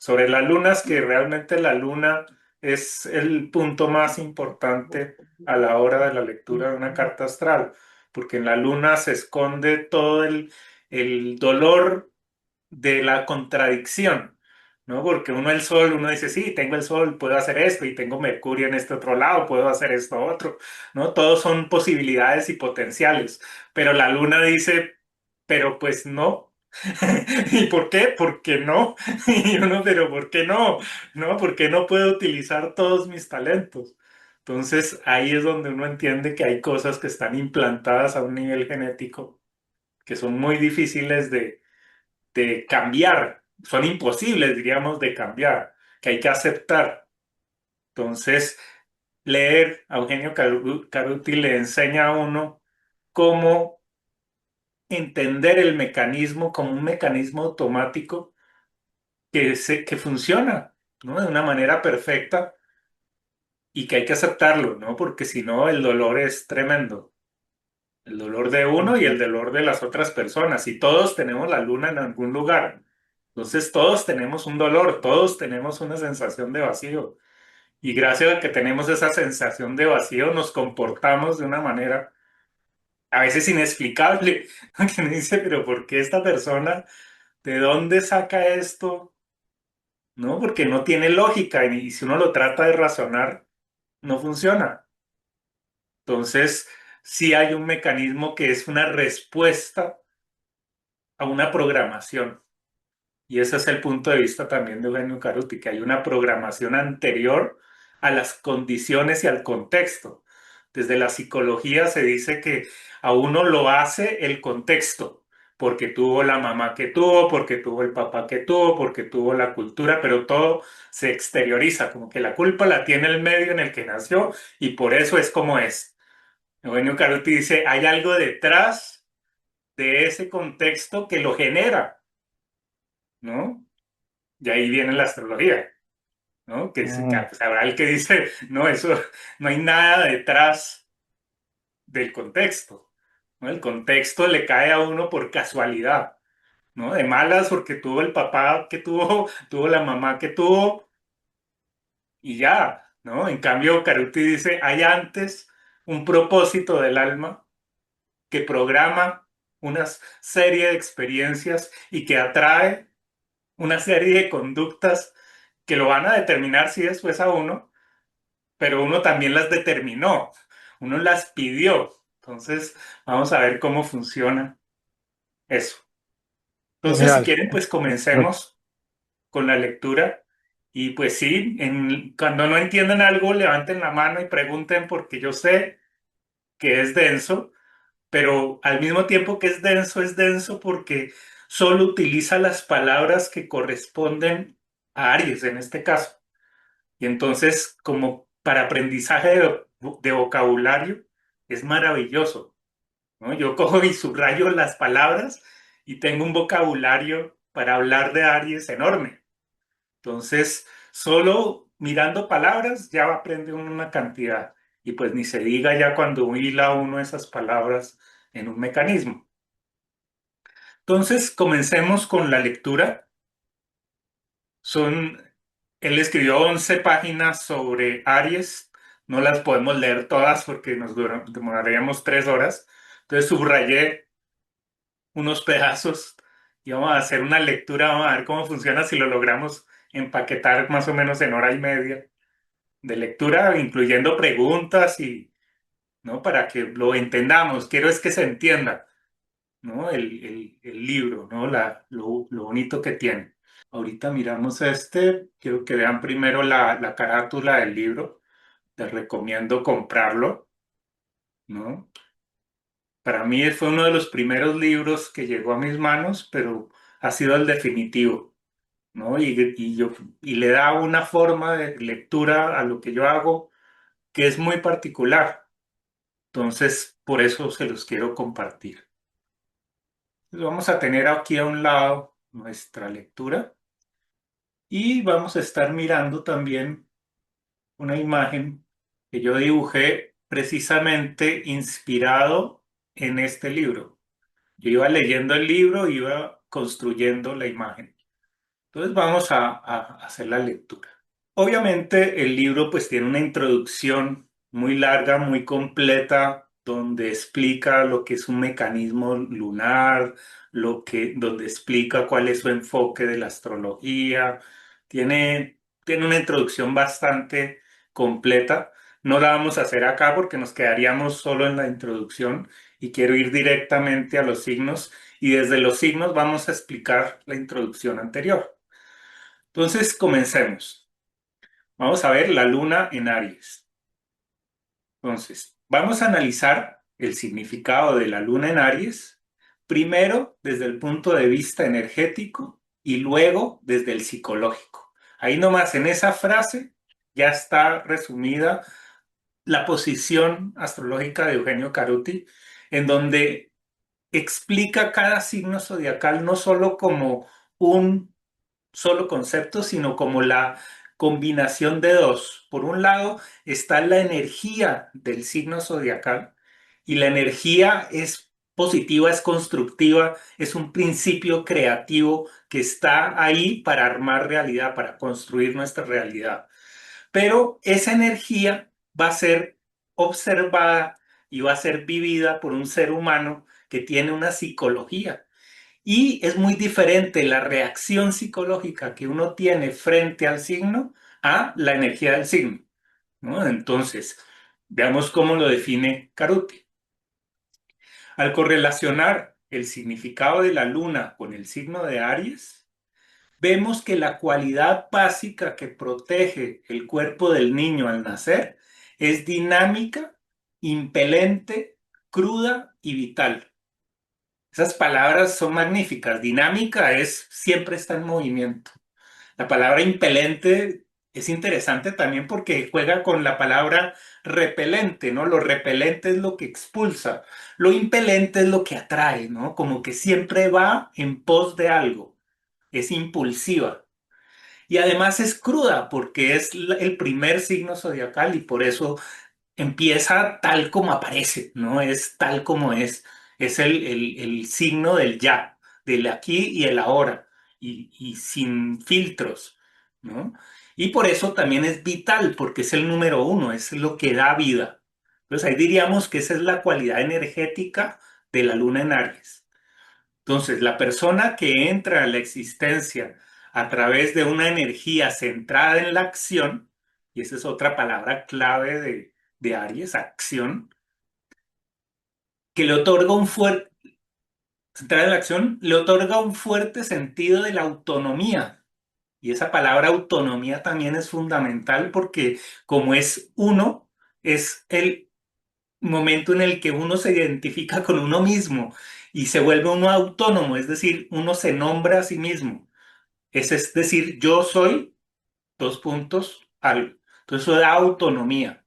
sobre las lunas, que realmente la luna es el punto más importante a la hora de la lectura de una carta astral, porque en la luna se esconde todo el dolor de la contradicción, ¿no? Porque uno el sol, uno dice, sí, tengo el sol, puedo hacer esto, y tengo Mercurio en este otro lado, puedo hacer esto otro, ¿no? Todos son posibilidades y potenciales, pero la luna dice, pero pues no. ¿Y por qué? Porque no. Y uno, pero ¿por qué no? ¿No? Porque no puedo utilizar todos mis talentos. Entonces ahí es donde uno entiende que hay cosas que están implantadas a un nivel genético que son muy difíciles de cambiar, son imposibles, diríamos, de cambiar, que hay que aceptar. Entonces, leer a Eugenio Caruti le enseña a uno cómo entender el mecanismo como un mecanismo automático que funciona, ¿no? De una manera perfecta y que hay que aceptarlo, ¿no? Porque si no, el dolor es tremendo. El dolor de uno y el dolor de las otras personas. Y todos tenemos la luna en algún lugar. Entonces todos tenemos un dolor, todos tenemos una sensación de vacío. Y gracias a que tenemos esa sensación de vacío, nos comportamos de una manera a veces inexplicable. Que me dice, pero ¿por qué esta persona, de dónde saca esto? ¿No? Porque no tiene lógica y si uno lo trata de razonar, no funciona. Entonces, sí hay un mecanismo que es una respuesta a una programación. Y ese es el punto de vista también de Eugenio Caruti, que hay una programación anterior a las condiciones y al contexto. Desde la psicología se dice que a uno lo hace el contexto, porque tuvo la mamá que tuvo, porque tuvo el papá que tuvo, porque tuvo la cultura, pero todo se exterioriza, como que la culpa la tiene el medio en el que nació y por eso es como es. Eugenio Caruti dice, hay algo detrás de ese contexto que lo genera, ¿no? Y ahí viene la astrología, ¿no? Pues, habrá el que dice, no, eso, no hay nada detrás del contexto, ¿no? El contexto le cae a uno por casualidad, ¿no? De malas porque tuvo el papá que tuvo, tuvo la mamá que tuvo y ya, ¿no? En cambio, Caruti dice, hay antes un propósito del alma que programa una serie de experiencias y que atrae una serie de conductas que lo van a determinar si después a uno, pero uno también las determinó, uno las pidió. Entonces, vamos a ver cómo funciona eso. Entonces, si Genial. quieren, pues comencemos con la lectura. Y pues sí, cuando no entienden algo, levanten la mano y pregunten porque yo sé que es denso, pero al mismo tiempo que es denso porque solo utiliza las palabras que corresponden a Aries en este caso. Y entonces, como para aprendizaje de vocabulario, es maravilloso, ¿no? Yo cojo y subrayo las palabras y tengo un vocabulario para hablar de Aries enorme. Entonces, solo mirando palabras ya aprende uno una cantidad. Y pues ni se diga ya cuando hila uno esas palabras en un mecanismo. Entonces, comencemos con la lectura. Son, él escribió 11 páginas sobre Aries. No las podemos leer todas porque demoraríamos 3 horas. Entonces subrayé unos pedazos y vamos a hacer una lectura. Vamos a ver cómo funciona si lo logramos empaquetar más o menos en hora y media de lectura, incluyendo preguntas y, ¿no? Para que lo entendamos. Quiero es que se entienda, ¿no? El libro, ¿no? Lo bonito que tiene. Ahorita miramos este, quiero que vean primero la carátula del libro, les recomiendo comprarlo, ¿no? Para mí fue uno de los primeros libros que llegó a mis manos, pero ha sido el definitivo, ¿no? Y le da una forma de lectura a lo que yo hago que es muy particular, entonces por eso se los quiero compartir. Vamos a tener aquí a un lado nuestra lectura y vamos a estar mirando también una imagen que yo dibujé precisamente inspirado en este libro. Yo iba leyendo el libro, iba construyendo la imagen. Entonces vamos a hacer la lectura. Obviamente el libro pues tiene una introducción muy larga, muy completa, donde explica lo que es un mecanismo lunar, donde explica cuál es su enfoque de la astrología. Tiene una introducción bastante completa. No la vamos a hacer acá porque nos quedaríamos solo en la introducción y quiero ir directamente a los signos y desde los signos vamos a explicar la introducción anterior. Entonces, comencemos. Vamos a ver la luna en Aries. Entonces, vamos a analizar el significado de la luna en Aries, primero desde el punto de vista energético y luego desde el psicológico. Ahí nomás en esa frase ya está resumida la posición astrológica de Eugenio Caruti, en donde explica cada signo zodiacal no solo como un solo concepto, sino como la combinación de dos. Por un lado está la energía del signo zodiacal y la energía es positiva, es constructiva, es un principio creativo que está ahí para armar realidad, para construir nuestra realidad. Pero esa energía va a ser observada y va a ser vivida por un ser humano que tiene una psicología y es muy diferente la reacción psicológica que uno tiene frente al signo a la energía del signo, ¿no? Entonces, veamos cómo lo define Caruti. Al correlacionar el significado de la luna con el signo de Aries, vemos que la cualidad básica que protege el cuerpo del niño al nacer es dinámica, impelente, cruda y vital. Esas palabras son magníficas. Dinámica es siempre está en movimiento. La palabra impelente es interesante también porque juega con la palabra repelente, ¿no? Lo repelente es lo que expulsa. Lo impelente es lo que atrae, ¿no? Como que siempre va en pos de algo. Es impulsiva. Y además es cruda porque es el primer signo zodiacal y por eso empieza tal como aparece, ¿no? Es tal como es el signo del ya, del aquí y el ahora, y sin filtros, ¿no? Y por eso también es vital, porque es el número uno, es lo que da vida. Entonces ahí diríamos que esa es la cualidad energética de la luna en Aries. Entonces, la persona que entra a la existencia a través de una energía centrada en la acción, y esa es otra palabra clave de Aries, acción, que le otorga un fuerte, centrada en la acción, le otorga un fuerte sentido de la autonomía. Y esa palabra autonomía también es fundamental porque como es uno, es el momento en el que uno se identifica con uno mismo y se vuelve uno autónomo, es decir, uno se nombra a sí mismo. Es decir, yo soy dos puntos algo. Entonces eso da autonomía.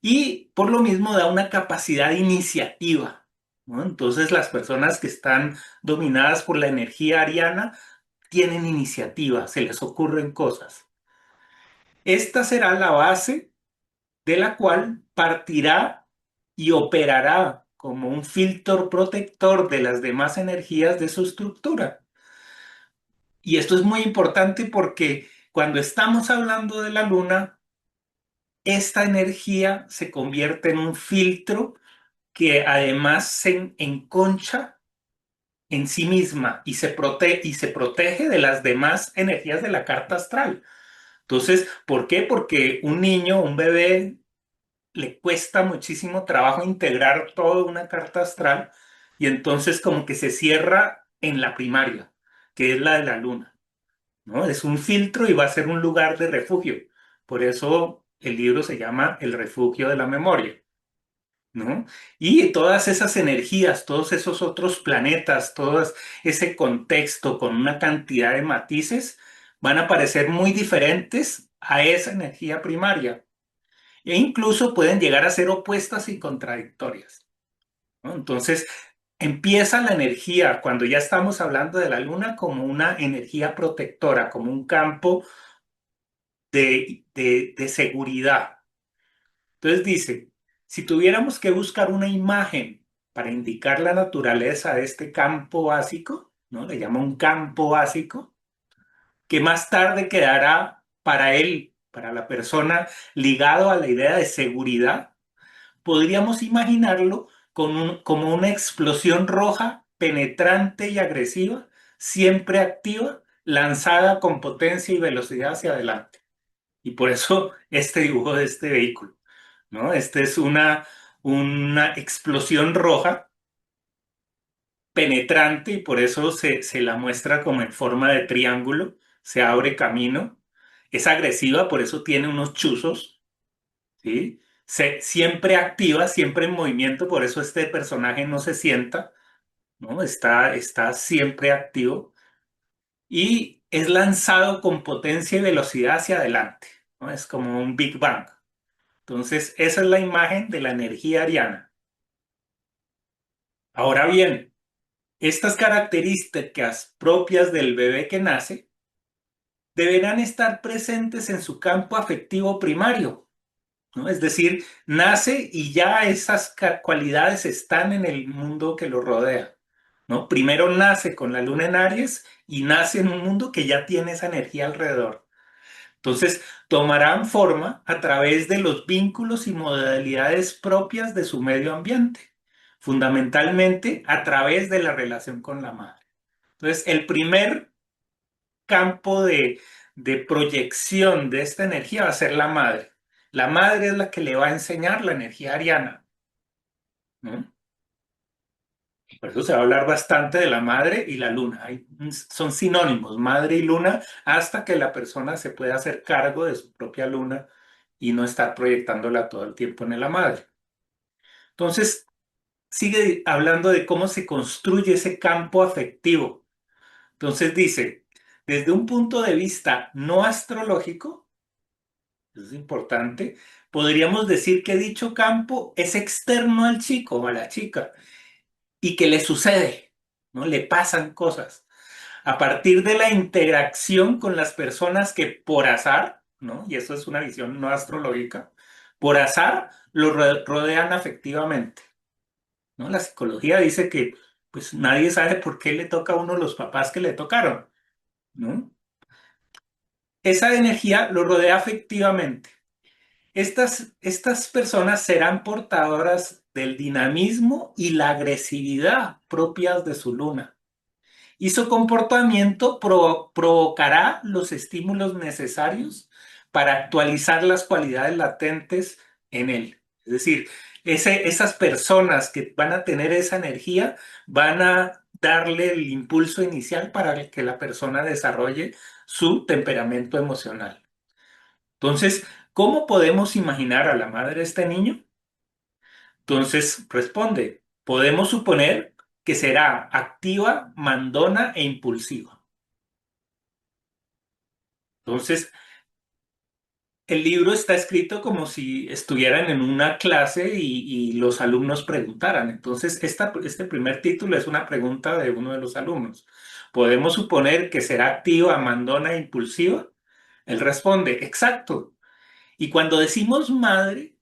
Y por lo mismo da una capacidad de iniciativa, ¿no? Entonces las personas que están dominadas por la energía ariana tienen iniciativa, se les ocurren cosas. Esta será la base de la cual partirá y operará como un filtro protector de las demás energías de su estructura. Y esto es muy importante porque cuando estamos hablando de la luna, esta energía se convierte en un filtro que además se enconcha en sí misma y se protege de las demás energías de la carta astral. Entonces, ¿por qué? Porque un niño, un bebé, le cuesta muchísimo trabajo integrar toda una carta astral y entonces como que se cierra en la primaria, que es la de la luna, ¿no? Es un filtro y va a ser un lugar de refugio. Por eso el libro se llama El refugio de la memoria, ¿no? Y todas esas energías, todos esos otros planetas, todo ese contexto con una cantidad de matices van a parecer muy diferentes a esa energía primaria e incluso pueden llegar a ser opuestas y contradictorias, ¿no? Entonces, empieza la energía, cuando ya estamos hablando de la luna, como una energía protectora, como un campo de seguridad. Entonces dice, si tuviéramos que buscar una imagen para indicar la naturaleza de este campo básico, ¿no? Le llama un campo básico, que más tarde quedará para él, para la persona, ligado a la idea de seguridad, podríamos imaginarlo como una explosión roja penetrante y agresiva, siempre activa, lanzada con potencia y velocidad hacia adelante. Y por eso este dibujo de este vehículo, ¿no? Este es una explosión roja penetrante y por eso se la muestra como en forma de triángulo, se abre camino, es agresiva, por eso tiene unos chuzos, ¿sí? Siempre activa, siempre en movimiento, por eso este personaje no se sienta, ¿no? Está siempre activo y es lanzado con potencia y velocidad hacia adelante, ¿no? Es como un Big Bang. Entonces, esa es la imagen de la energía ariana. Ahora bien, estas características propias del bebé que nace deberán estar presentes en su campo afectivo primario, ¿no? Es decir, nace y ya esas cualidades están en el mundo que lo rodea, ¿no? Primero nace con la luna en Aries y nace en un mundo que ya tiene esa energía alrededor. Entonces, tomarán forma a través de los vínculos y modalidades propias de su medio ambiente, fundamentalmente a través de la relación con la madre. Entonces, el primer campo de proyección de esta energía va a ser la madre. La madre es la que le va a enseñar la energía ariana, ¿no? Por eso se va a hablar bastante de la madre y la luna. Son sinónimos, madre y luna, hasta que la persona se pueda hacer cargo de su propia luna y no estar proyectándola todo el tiempo en la madre. Entonces, sigue hablando de cómo se construye ese campo afectivo. Entonces dice, desde un punto de vista no astrológico, eso es importante, podríamos decir que dicho campo es externo al chico o a la chica y que le sucede, ¿no? Le pasan cosas. A partir de la interacción con las personas que por azar, ¿no? Y eso es una visión no astrológica, por azar lo rodean afectivamente, ¿no? La psicología dice que pues nadie sabe por qué le toca a uno los papás que le tocaron, ¿no? Esa energía lo rodea afectivamente. Estas personas serán portadoras del dinamismo y la agresividad propias de su luna. Y su comportamiento provocará los estímulos necesarios para actualizar las cualidades latentes en él. Es decir, esas personas que van a tener esa energía van a darle el impulso inicial para que la persona desarrolle su temperamento emocional. Entonces, ¿cómo podemos imaginar a la madre de este niño? Entonces responde, podemos suponer que será activa, mandona e impulsiva. Entonces, el libro está escrito como si estuvieran en una clase y los alumnos preguntaran. Entonces, este primer título es una pregunta de uno de los alumnos. ¿Podemos suponer que será activa, mandona e impulsiva? Él responde, exacto. Y cuando decimos madre,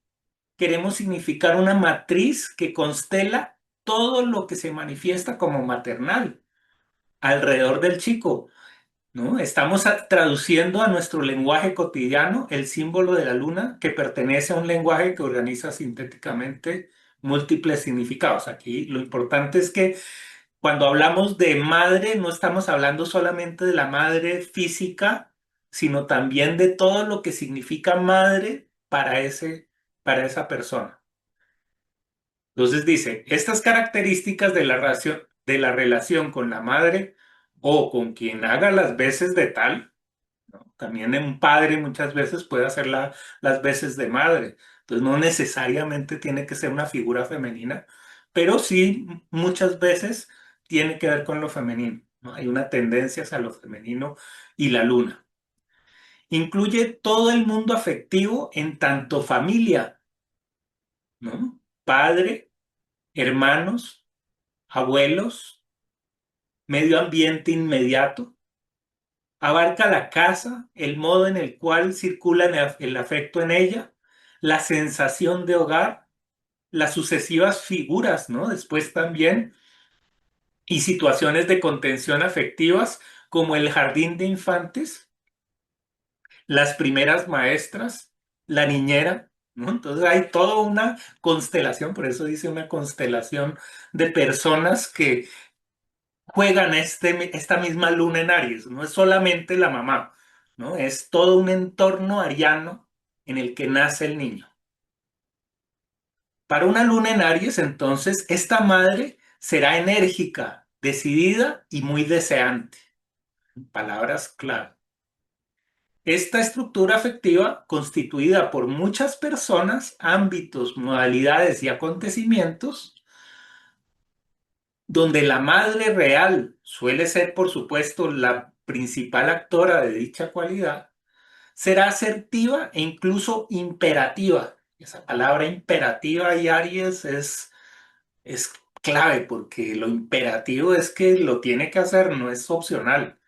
queremos significar una matriz que constela todo lo que se manifiesta como maternal alrededor del chico, ¿no? Estamos traduciendo a nuestro lenguaje cotidiano el símbolo de la luna que pertenece a un lenguaje que organiza sintéticamente múltiples significados. Aquí lo importante es que cuando hablamos de madre no estamos hablando solamente de la madre física, sino también de todo lo que significa madre para esa persona. Entonces dice, estas características de la relación con la madre o con quien haga las veces de tal, ¿no? También un padre muchas veces puede hacer las veces de madre. Entonces no necesariamente tiene que ser una figura femenina, pero sí muchas veces tiene que ver con lo femenino, ¿no? Hay una tendencia hacia lo femenino y la luna. Incluye todo el mundo afectivo en tanto familia, ¿no? Padre, hermanos, abuelos, medio ambiente inmediato, abarca la casa, el modo en el cual circula el afecto en ella, la sensación de hogar, las sucesivas figuras, ¿no? Después también, y situaciones de contención afectivas como el jardín de infantes, las primeras maestras, la niñera, ¿no? Entonces hay toda una constelación, por eso dice una constelación de personas que juegan esta misma luna en Aries. No es solamente la mamá, ¿no? Es todo un entorno ariano en el que nace el niño. Para una luna en Aries, entonces, esta madre será enérgica, decidida y muy deseante. Palabras clave. Esta estructura afectiva, constituida por muchas personas, ámbitos, modalidades y acontecimientos, donde la madre real suele ser, por supuesto, la principal actora de dicha cualidad, será asertiva e incluso imperativa. Esa palabra imperativa y Aries es clave porque lo imperativo es que lo tiene que hacer, no es opcional,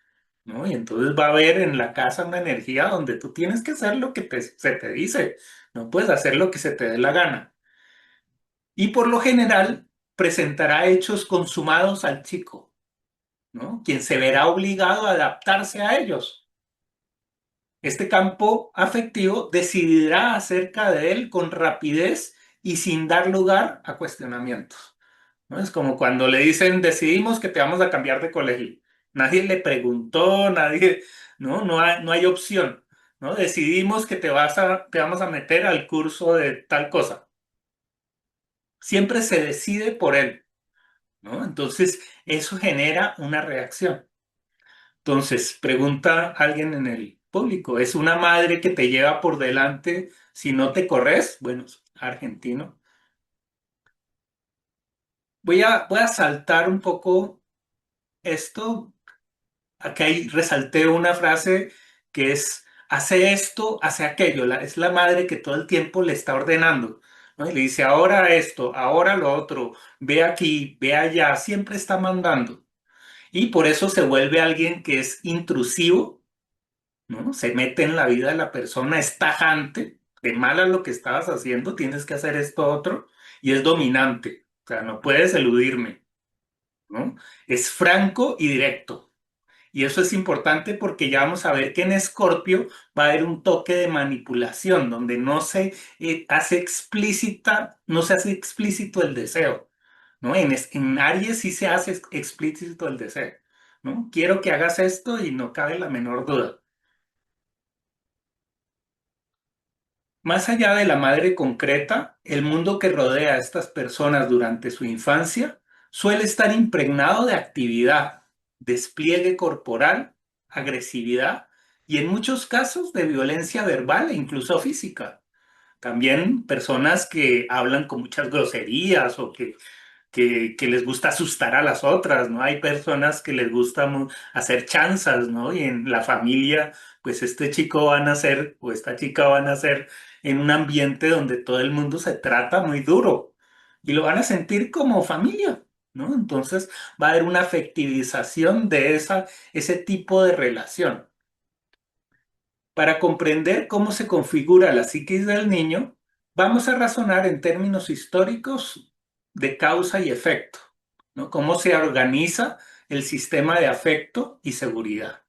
¿no? Y entonces va a haber en la casa una energía donde tú tienes que hacer lo que se te dice, no puedes hacer lo que se te dé la gana. Y por lo general presentará hechos consumados al chico, ¿no? Quien se verá obligado a adaptarse a ellos. Este campo afectivo decidirá acerca de él con rapidez y sin dar lugar a cuestionamientos, ¿no? Es como cuando le dicen, decidimos que te vamos a cambiar de colegio. Nadie le preguntó, nadie, ¿no? No hay opción, ¿no? Decidimos que te vamos a meter al curso de tal cosa. Siempre se decide por él, ¿no? Entonces, eso genera una reacción. Entonces, pregunta alguien en el público, ¿es una madre que te lleva por delante si no te corres? Bueno, argentino. Voy a saltar un poco esto. Acá resalté una frase que es, hace esto, hace aquello. Es la madre que todo el tiempo le está ordenando, ¿no? Y le dice, ahora esto, ahora lo otro, ve aquí, ve allá, siempre está mandando. Y por eso se vuelve alguien que es intrusivo, ¿no? Se mete en la vida de la persona, es tajante, de mala lo que estabas haciendo, tienes que hacer esto otro, y es dominante, o sea, no puedes eludirme, ¿no? Es franco y directo. Y eso es importante porque ya vamos a ver que en Escorpio va a haber un toque de manipulación donde no se hace explícito el deseo, ¿no? En Aries sí se hace explícito el deseo, ¿no? Quiero que hagas esto y no cabe la menor duda. Más allá de la madre concreta, el mundo que rodea a estas personas durante su infancia suele estar impregnado de actividad, despliegue corporal, agresividad y en muchos casos de violencia verbal e incluso física. También personas que hablan con muchas groserías o que les gusta asustar a las otras, ¿no? Hay personas que les gusta hacer chanzas, ¿no? Y en la familia, pues este chico va a nacer o esta chica va a nacer en un ambiente donde todo el mundo se trata muy duro y lo van a sentir como familia, ¿no? Entonces va a haber una afectivización de ese tipo de relación. Para comprender cómo se configura la psiquis del niño, vamos a razonar en términos históricos de causa y efecto, ¿no? Cómo se organiza el sistema de afecto y seguridad.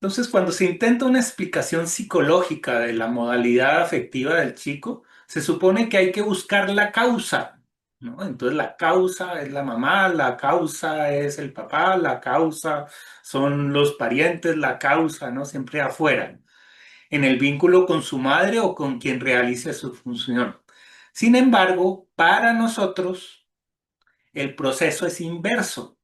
Entonces, cuando se intenta una explicación psicológica de la modalidad afectiva del chico, se supone que hay que buscar la causa, ¿no? Entonces, la causa es la mamá, la causa es el papá, la causa son los parientes, la causa, ¿no? Siempre afuera, en el vínculo con su madre o con quien realice su función. Sin embargo, para nosotros, el proceso es inverso,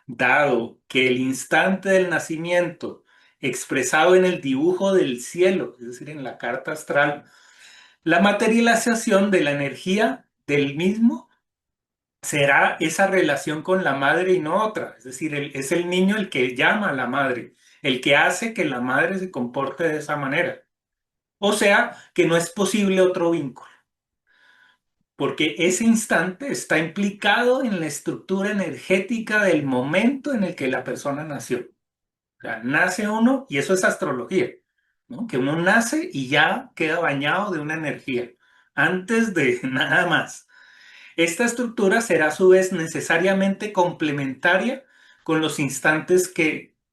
dado que el instante del nacimiento, expresado en el dibujo del cielo, es decir, en la carta astral, la materialización de la energía del mismo será esa relación con la madre y no otra. Es decir, es el niño el que llama a la madre, el que hace que la madre se comporte de esa manera. O sea, que no es posible otro vínculo, porque ese instante está implicado en la estructura energética del momento en el que la persona nació. O sea, nace uno y eso es astrología, ¿no? Que uno nace y ya queda bañado de una energía, antes de nada más. Esta estructura será a su vez necesariamente complementaria con los instantes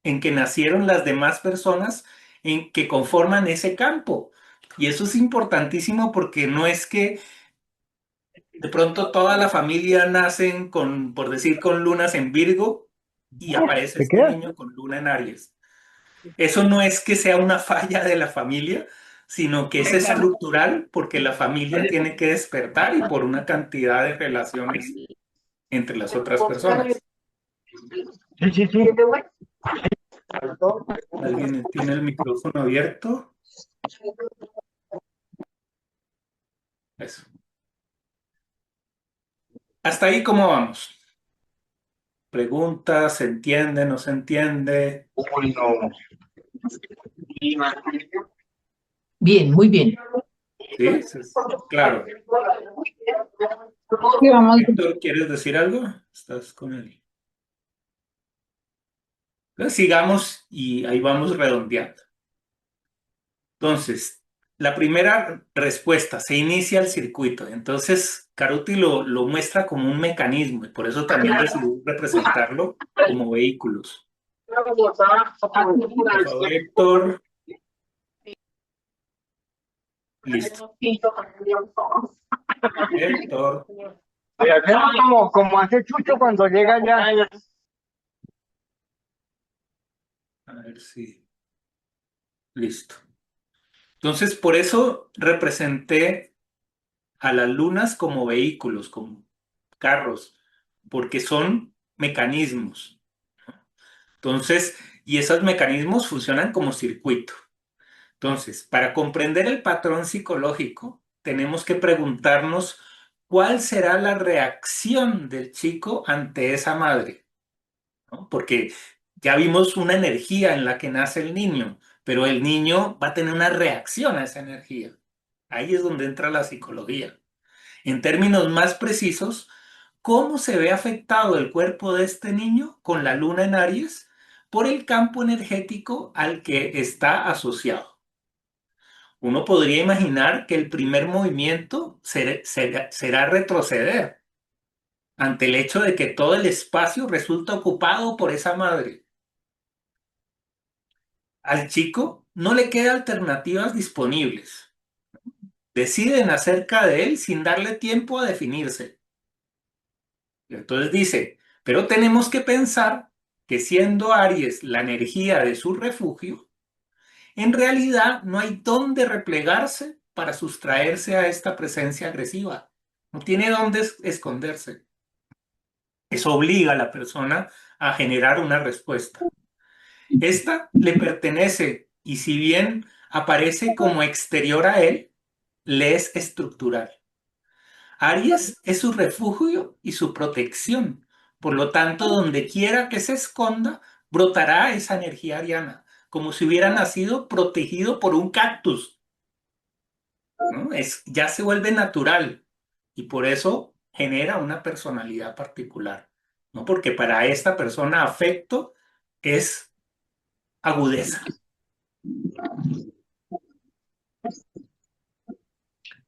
en que nacieron las demás personas en que conforman ese campo. Y eso es importantísimo porque no es que de pronto toda la familia nacen con, por decir, con lunas en Virgo y aparece ¿Se este queda? niño con luna en Aries. Eso no es que sea una falla de la familia, sino que es estructural porque la familia tiene que despertar y por una cantidad de relaciones entre las otras personas. Sí, sí, sí. ¿Alguien tiene el micrófono abierto? Eso. Hasta ahí, ¿cómo vamos? Preguntas, ¿se entiende, no se entiende? Uy, no. Bien, muy bien. ¿Sí? Claro. Sí, vamos. Héctor, ¿quieres decir algo? Estás con él. Entonces, sigamos y ahí vamos redondeando. Entonces, la primera respuesta, se inicia el circuito. Entonces, Caruti lo muestra como un mecanismo y por eso también decidió representarlo como vehículos. Por favor, Héctor. Listo. Héctor. Y hacemos como hace Chucho cuando llega ya. A ver si. Listo. Entonces, por eso representé a las lunas como vehículos, como carros, porque son mecanismos. Entonces, y esos mecanismos funcionan como circuito. Entonces, para comprender el patrón psicológico, tenemos que preguntarnos cuál será la reacción del chico ante esa madre, ¿no? Porque ya vimos una energía en la que nace el niño, pero el niño va a tener una reacción a esa energía. Ahí es donde entra la psicología. En términos más precisos, ¿cómo se ve afectado el cuerpo de este niño con la luna en Aries por el campo energético al que está asociado? Uno podría imaginar que el primer movimiento será retroceder ante el hecho de que todo el espacio resulta ocupado por esa madre. Al chico no le quedan alternativas disponibles. Deciden acerca de él sin darle tiempo a definirse. Entonces dice, pero tenemos que pensar que siendo Aries la energía de su refugio, en realidad no hay dónde replegarse para sustraerse a esta presencia agresiva. No tiene dónde esconderse. Eso obliga a la persona a generar una respuesta. Esta le pertenece y si bien aparece como exterior a él, le es estructural. Aries es su refugio y su protección. Por lo tanto, donde quiera que se esconda, brotará esa energía ariana, como si hubiera nacido protegido por un cactus, ¿no? Ya se vuelve natural y por eso genera una personalidad particular, ¿no? Porque para esta persona afecto es agudeza.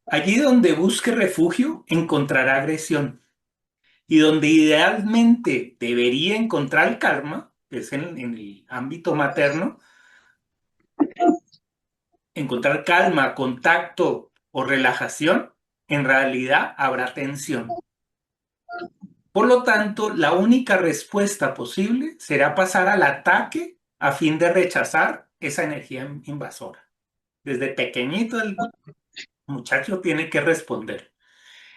Allí donde busque refugio, encontrará agresión. Y donde idealmente debería encontrar calma, que es en el ámbito materno, encontrar calma, contacto o relajación, en realidad habrá tensión. Por lo tanto, la única respuesta posible será pasar al ataque a fin de rechazar esa energía invasora. Desde pequeñito el muchacho tiene que responder.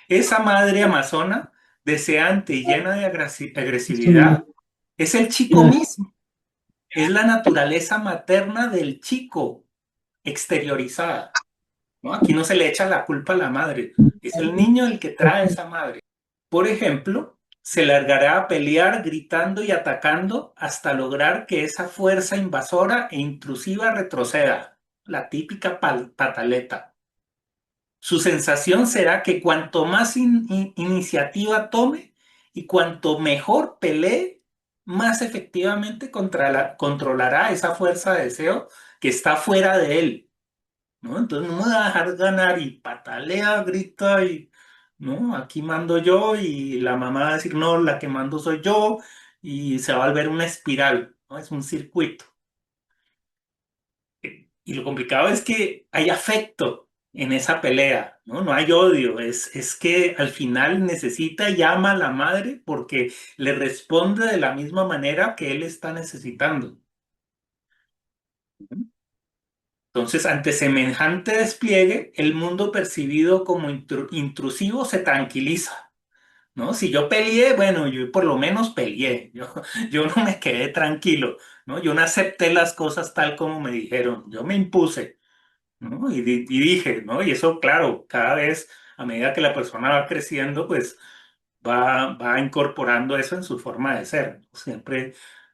Esa madre amazona, deseante y llena de agresividad, es el chico mismo. Es la naturaleza materna del chico exteriorizada, ¿no? Aquí no se le echa la culpa a la madre, es el niño el que trae esa madre. Por ejemplo, se largará a pelear gritando y atacando hasta lograr que esa fuerza invasora e intrusiva retroceda, la típica pataleta. Su sensación será que cuanto más iniciativa tome y cuanto mejor pelee, más efectivamente controlará esa fuerza de deseo que está fuera de él, ¿no? Entonces no me va a dejar ganar y patalea, grita y, ¿no? Aquí mando yo y la mamá va a decir, no, la que mando soy yo y se va a volver una espiral, ¿no? Es un circuito. Y lo complicado es que hay afecto en esa pelea, ¿no? No hay odio, es que al final necesita, llama a la madre porque le responde de la misma manera que él está necesitando. Entonces, ante semejante despliegue, el mundo percibido como intrusivo se tranquiliza, ¿no? Si yo peleé, bueno, yo por lo menos peleé, yo no me quedé tranquilo, ¿no? Yo no acepté las cosas tal como me dijeron, yo me impuse, ¿no? Y dije, ¿no? Y eso, claro, cada vez a medida que la persona va creciendo, pues va incorporando eso en su forma de ser, ¿no?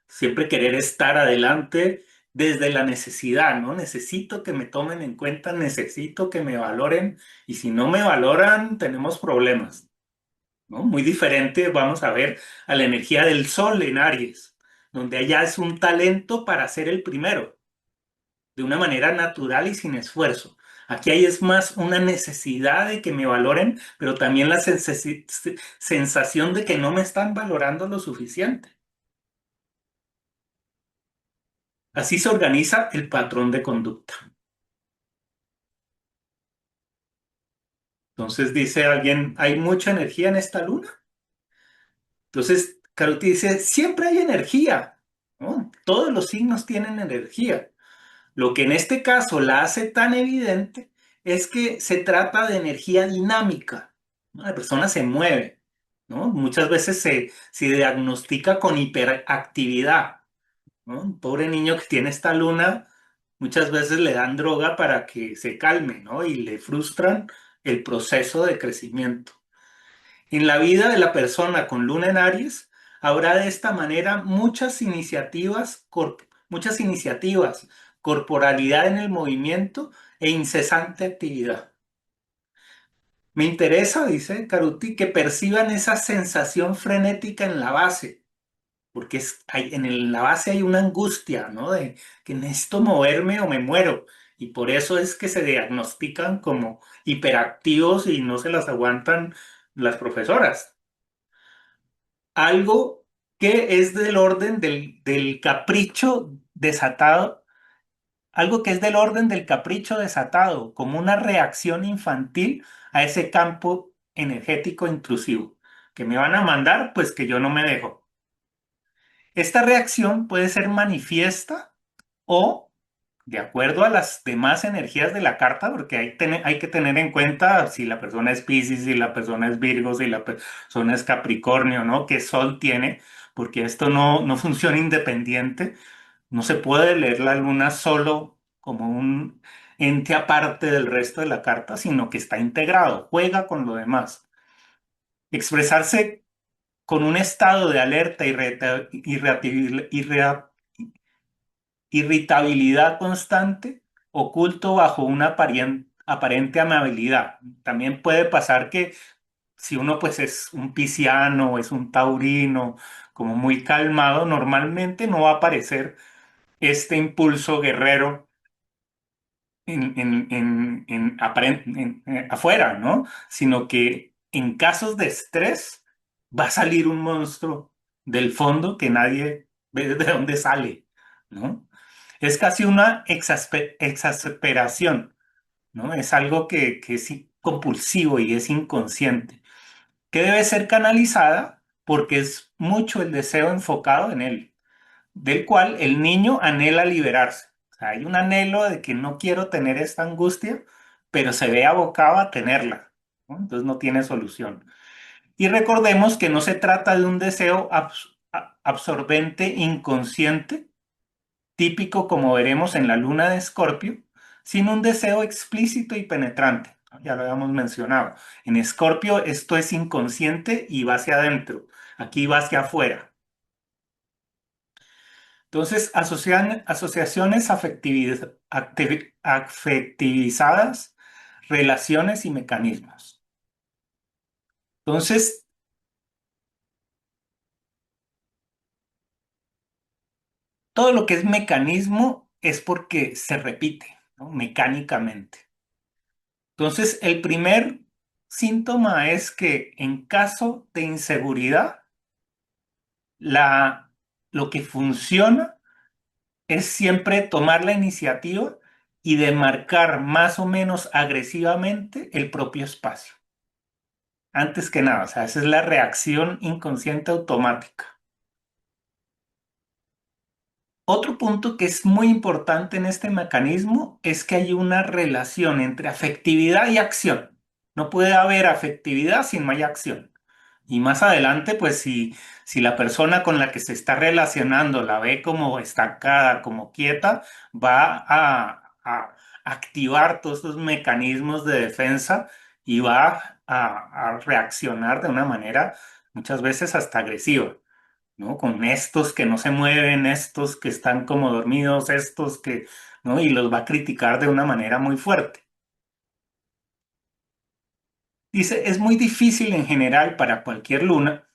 Siempre querer estar adelante desde la necesidad, ¿no? Necesito que me tomen en cuenta, necesito que me valoren, y si no me valoran, tenemos problemas, ¿no? Muy diferente, vamos a ver, a la energía del sol en Aries, donde allá es un talento para ser el primero de una manera natural y sin esfuerzo. Aquí hay es más una necesidad de que me valoren, pero también la sensación de que no me están valorando lo suficiente. Así se organiza el patrón de conducta. Entonces dice alguien, ¿hay mucha energía en esta luna? Entonces Caruti dice, siempre hay energía, ¿no? Todos los signos tienen energía. Lo que en este caso la hace tan evidente es que se trata de energía dinámica, ¿no? La persona se mueve, ¿no? Muchas veces se diagnostica con hiperactividad, ¿no? Un pobre niño que tiene esta luna, muchas veces le dan droga para que se calme, ¿no? Y le frustran el proceso de crecimiento. En la vida de la persona con luna en Aries, habrá de esta manera muchas iniciativas, corporalidad en el movimiento e incesante actividad. Me interesa, dice Caruti, que perciban esa sensación frenética en la base, porque la base hay una angustia, ¿no? De que necesito moverme o me muero. Y por eso es que se diagnostican como hiperactivos y no se las aguantan las profesoras. Algo que es del orden del capricho desatado, algo que es del orden del capricho desatado, como una reacción infantil a ese campo energético intrusivo, que me van a mandar, pues que yo no me dejo. Esta reacción puede ser manifiesta o de acuerdo a las demás energías de la carta, porque hay que tener en cuenta si la persona es Piscis, si la persona es Virgo, si la persona es Capricornio, ¿no? ¿Qué sol tiene? Porque esto no funciona independiente. No se puede leer la luna solo como un ente aparte del resto de la carta, sino que está integrado, juega con lo demás. Expresarse con un estado de alerta y irritabilidad constante, oculto bajo una aparente amabilidad. También puede pasar que si uno pues es un pisciano o es un taurino, como muy calmado, normalmente no va a aparecer este impulso guerrero afuera, ¿no? Sino que en casos de estrés va a salir un monstruo del fondo que nadie ve de dónde sale, ¿no? Es casi una exasperación, ¿no? Es algo que es compulsivo y es inconsciente, que debe ser canalizada porque es mucho el deseo enfocado en él, del cual el niño anhela liberarse. O sea, hay un anhelo de que no quiero tener esta angustia, pero se ve abocado a tenerla, ¿no? Entonces no tiene solución. Y recordemos que no se trata de un deseo absorbente inconsciente, típico como veremos en la luna de Escorpio, sino un deseo explícito y penetrante, ¿no? Ya lo habíamos mencionado. En Escorpio esto es inconsciente y va hacia adentro, aquí va hacia afuera. Entonces, asociaciones afectivizadas, relaciones y mecanismos. Entonces, todo lo que es mecanismo es porque se repite, ¿no? Mecánicamente. Entonces, el primer síntoma es que en caso de inseguridad, la, lo que funciona es siempre tomar la iniciativa y demarcar más o menos agresivamente el propio espacio. Antes que nada, o sea, esa es la reacción inconsciente automática. Otro punto que es muy importante en este mecanismo es que hay una relación entre afectividad y acción. No puede haber afectividad si no hay acción. Y más adelante, pues si la persona con la que se está relacionando la ve como estancada, como quieta, va a activar todos esos mecanismos de defensa y va a reaccionar de una manera muchas veces hasta agresiva, ¿no? Con estos que no se mueven, estos que están como dormidos, estos que, ¿no? Y los va a criticar de una manera muy fuerte. Dice, es muy difícil en general para cualquier luna,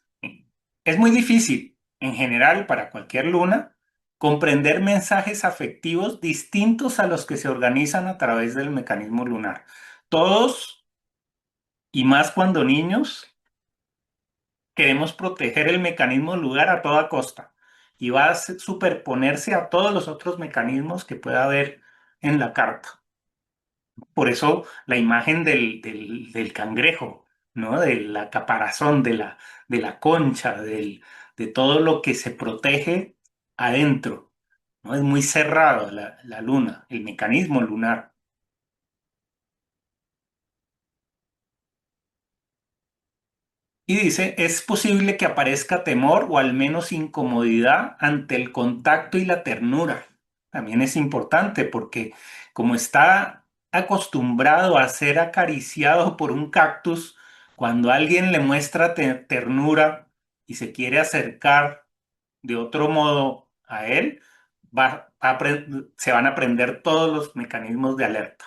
es muy difícil en general para cualquier luna comprender mensajes afectivos distintos a los que se organizan a través del mecanismo lunar. Todos, y más cuando niños, queremos proteger el mecanismo lunar a toda costa y va a superponerse a todos los otros mecanismos que pueda haber en la carta. Por eso la imagen del cangrejo, ¿no? De la caparazón, de la concha, de todo lo que se protege adentro, ¿no? Es muy cerrado la luna, el mecanismo lunar. Y dice, es posible que aparezca temor o al menos incomodidad ante el contacto y la ternura. También es importante porque como está acostumbrado a ser acariciado por un cactus, cuando alguien le muestra ternura y se quiere acercar de otro modo a él, se van a aprender todos los mecanismos de alerta.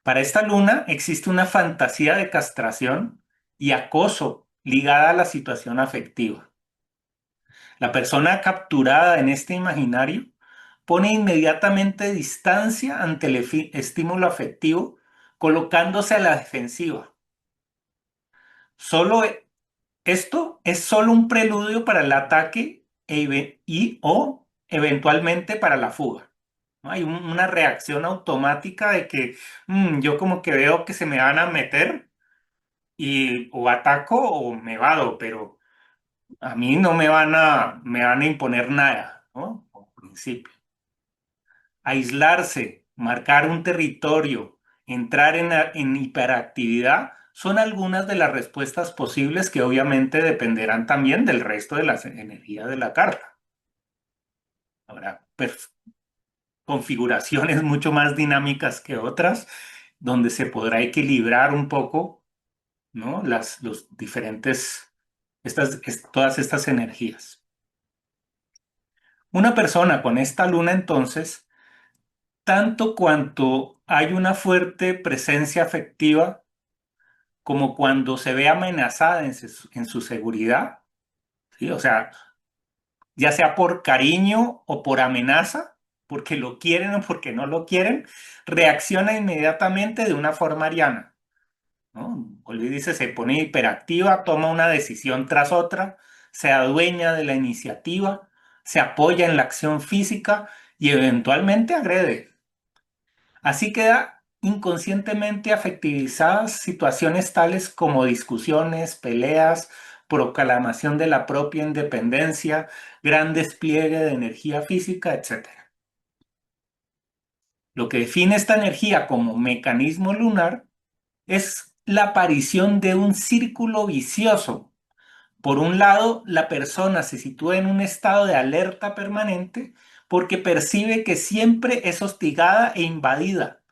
Para esta luna existe una fantasía de castración y acoso ligada a la situación afectiva. La persona capturada en este imaginario pone inmediatamente distancia ante el estímulo afectivo, colocándose a la defensiva. Solo esto es solo un preludio para el ataque o eventualmente para la fuga. ¿No? Hay una reacción automática de que yo como que veo que se me van a meter y o ataco o me vado, pero a mí no me van a imponer nada, ¿no? Por principio. Aislarse, marcar un territorio, entrar en hiperactividad, son algunas de las respuestas posibles que obviamente dependerán también del resto de las energías de la carta. Habrá configuraciones mucho más dinámicas que otras, donde se podrá equilibrar un poco, ¿no? Los diferentes, todas estas energías. Una persona con esta luna, entonces, tanto cuanto hay una fuerte presencia afectiva, como cuando se ve amenazada en su seguridad, ¿sí? O sea, ya sea por cariño o por amenaza, porque lo quieren o porque no lo quieren, reacciona inmediatamente de una forma ariana, ¿no? Olvi dice, se pone hiperactiva, toma una decisión tras otra, se adueña de la iniciativa, se apoya en la acción física y eventualmente agrede. Así queda inconscientemente afectivizadas situaciones tales como discusiones, peleas, proclamación de la propia independencia, gran despliegue de energía física, etc. Lo que define esta energía como mecanismo lunar es la aparición de un círculo vicioso. Por un lado, la persona se sitúa en un estado de alerta permanente porque percibe que siempre es hostigada e invadida.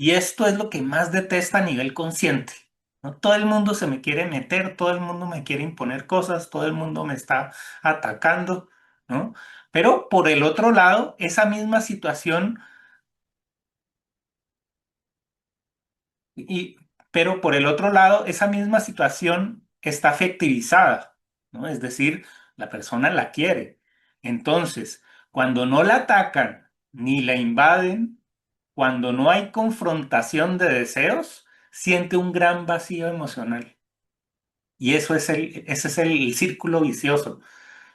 Y esto es lo que más detesta a nivel consciente, ¿no? Todo el mundo se me quiere meter, todo el mundo me quiere imponer cosas, todo el mundo me está atacando, ¿no? Pero por el otro lado, esa misma situación Y, pero por el otro lado, esa misma situación está afectivizada, ¿no? Es decir, la persona la quiere. Entonces, cuando no la atacan ni la invaden, cuando no hay confrontación de deseos, siente un gran vacío emocional. Y ese es el círculo vicioso,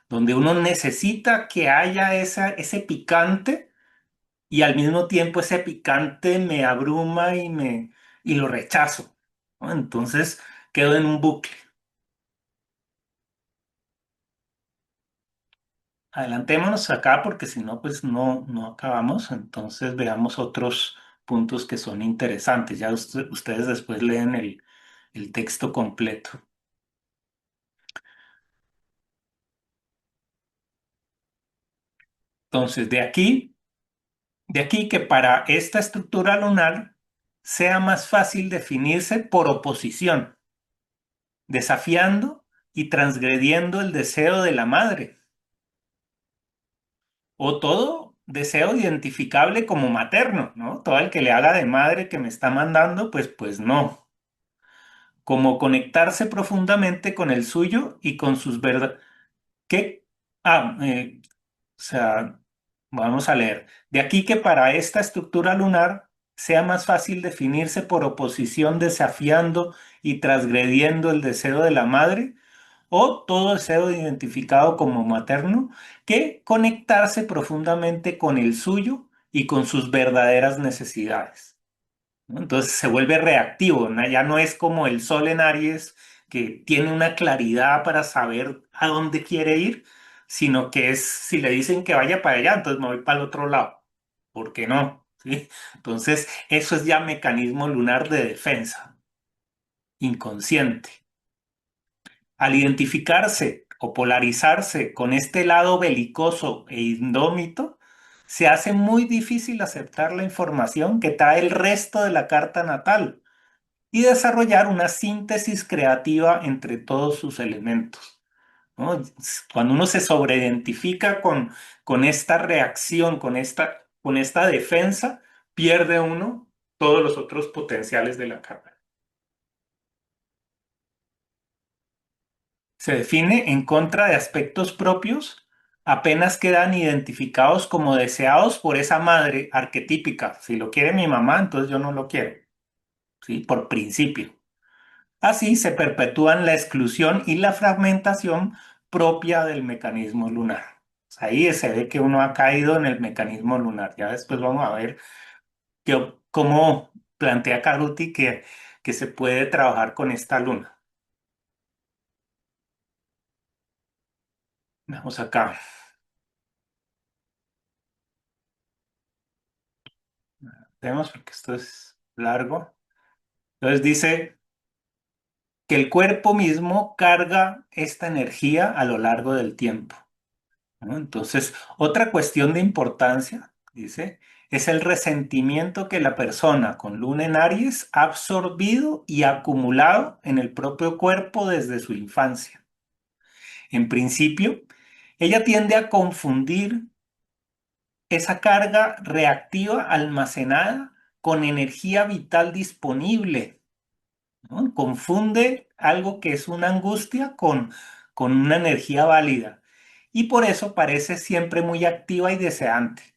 donde uno necesita que haya ese picante y al mismo tiempo ese picante me abruma y lo rechazo, ¿no? Entonces quedo en un bucle. Adelantémonos acá porque si no, pues no acabamos. Entonces veamos otros puntos que son interesantes. Ya ustedes después leen el texto completo. Entonces, de aquí que para esta estructura lunar sea más fácil definirse por oposición, desafiando y transgrediendo el deseo de la madre, o todo deseo identificable como materno, ¿no? Todo el que le haga de madre que me está mandando, pues no. Como conectarse profundamente con el suyo y con sus verdades. ¿Qué? O sea, vamos a leer. De aquí que para esta estructura lunar sea más fácil definirse por oposición desafiando y transgrediendo el deseo de la madre o todo deseo identificado como materno que conectarse profundamente con el suyo y con sus verdaderas necesidades, ¿no? Entonces se vuelve reactivo, ¿no? Ya no es como el sol en Aries que tiene una claridad para saber a dónde quiere ir, sino que es, si le dicen que vaya para allá, entonces me voy para el otro lado. ¿Por qué no? ¿Sí? Entonces eso es ya mecanismo lunar de defensa, inconsciente. Al identificarse o polarizarse con este lado belicoso e indómito, se hace muy difícil aceptar la información que trae el resto de la carta natal y desarrollar una síntesis creativa entre todos sus elementos, ¿no? Cuando uno se sobreidentifica con esta reacción, con esta defensa, pierde uno todos los otros potenciales de la carta. Se define en contra de aspectos propios, apenas quedan identificados como deseados por esa madre arquetípica. Si lo quiere mi mamá, entonces yo no lo quiero, ¿sí? Por principio. Así se perpetúan la exclusión y la fragmentación propia del mecanismo lunar. Ahí se ve que uno ha caído en el mecanismo lunar. Ya después vamos a ver cómo plantea Caruti que se puede trabajar con esta luna. Vamos acá. Vemos porque esto es largo. Entonces dice que el cuerpo mismo carga esta energía a lo largo del tiempo, ¿no? Entonces, otra cuestión de importancia, dice, es el resentimiento que la persona con luna en Aries ha absorbido y acumulado en el propio cuerpo desde su infancia. En principio, ella tiende a confundir esa carga reactiva almacenada con energía vital disponible, ¿no? Confunde algo que es una angustia con una energía válida y por eso parece siempre muy activa y deseante,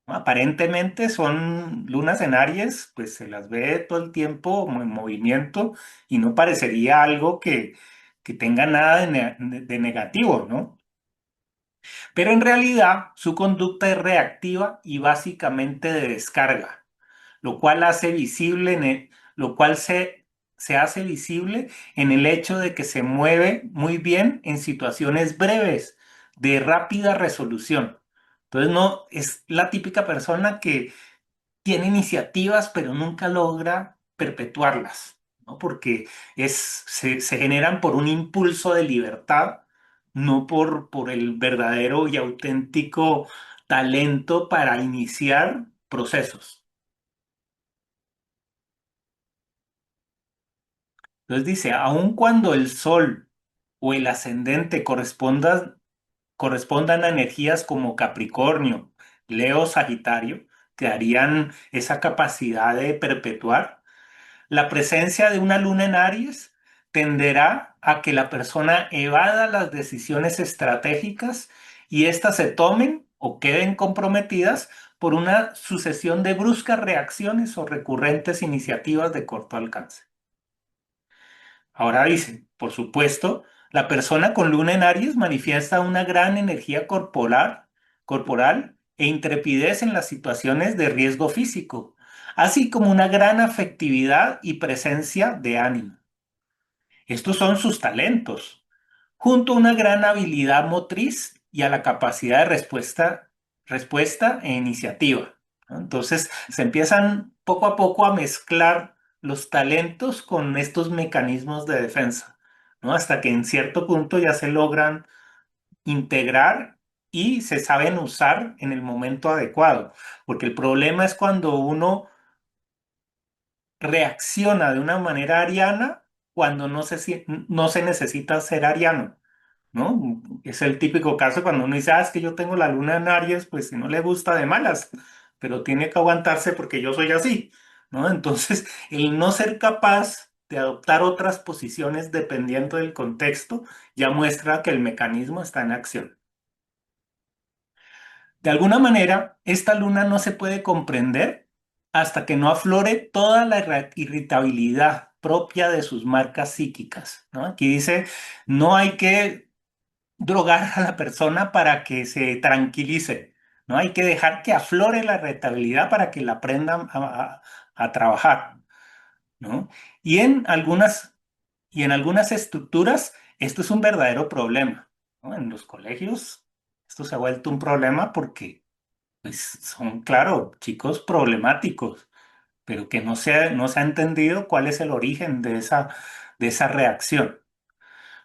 ¿no? Aparentemente son lunas en Aries, pues se las ve todo el tiempo como en movimiento y no parecería algo que tenga nada de negativo, ¿no? Pero en realidad su conducta es reactiva y básicamente de descarga, lo cual hace visible lo cual se hace visible en el hecho de que se mueve muy bien en situaciones breves, de rápida resolución. Entonces no es la típica persona que tiene iniciativas pero nunca logra perpetuarlas, ¿no? Porque se generan por un impulso de libertad, no por el verdadero y auténtico talento para iniciar procesos. Entonces dice, aun cuando el Sol o el ascendente correspondan a energías como Capricornio, Leo, Sagitario, que darían esa capacidad de perpetuar, la presencia de una luna en Aries tenderá a que la persona evada las decisiones estratégicas y éstas se tomen o queden comprometidas por una sucesión de bruscas reacciones o recurrentes iniciativas de corto alcance. Ahora dice, por supuesto, la persona con luna en Aries manifiesta una gran energía corporal e intrepidez en las situaciones de riesgo físico, así como una gran afectividad y presencia de ánimo. Estos son sus talentos, junto a una gran habilidad motriz y a la capacidad de respuesta e iniciativa, ¿no? Entonces se empiezan poco a poco a mezclar los talentos con estos mecanismos de defensa, ¿no? Hasta que en cierto punto ya se logran integrar y se saben usar en el momento adecuado, porque el problema es cuando uno reacciona de una manera ariana cuando no se necesita ser ariano, ¿no? Es el típico caso cuando uno dice, es que yo tengo la luna en Aries, pues si no le gusta de malas, pero tiene que aguantarse porque yo soy así, ¿no? Entonces, el no ser capaz de adoptar otras posiciones dependiendo del contexto ya muestra que el mecanismo está en acción. De alguna manera, esta luna no se puede comprender hasta que no aflore toda la irritabilidad propia de sus marcas psíquicas, ¿no? Aquí dice, no hay que drogar a la persona para que se tranquilice, ¿no? Hay que dejar que aflore la irritabilidad para que la aprendan a trabajar, ¿no? Y y en algunas estructuras esto es un verdadero problema, ¿no? En los colegios esto se ha vuelto un problema porque pues son, claro, chicos problemáticos, pero que no se ha entendido cuál es el origen de esa reacción.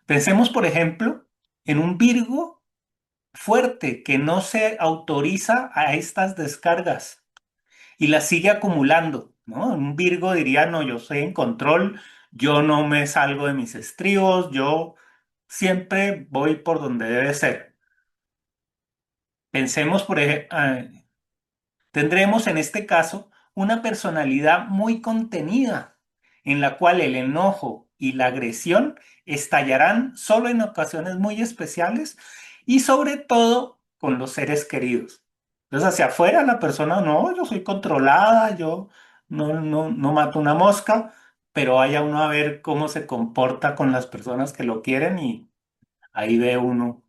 Pensemos, por ejemplo, en un Virgo fuerte que no se autoriza a estas descargas y las sigue acumulando, ¿no? Un Virgo diría, no, yo soy en control, yo no me salgo de mis estribos, yo siempre voy por donde debe ser. Pensemos, por ejemplo, tendremos en este caso una personalidad muy contenida, en la cual el enojo y la agresión estallarán solo en ocasiones muy especiales y sobre todo con los seres queridos. Entonces, hacia afuera la persona, no, yo soy controlada, yo no mato una mosca, pero vaya uno a ver cómo se comporta con las personas que lo quieren y ahí ve uno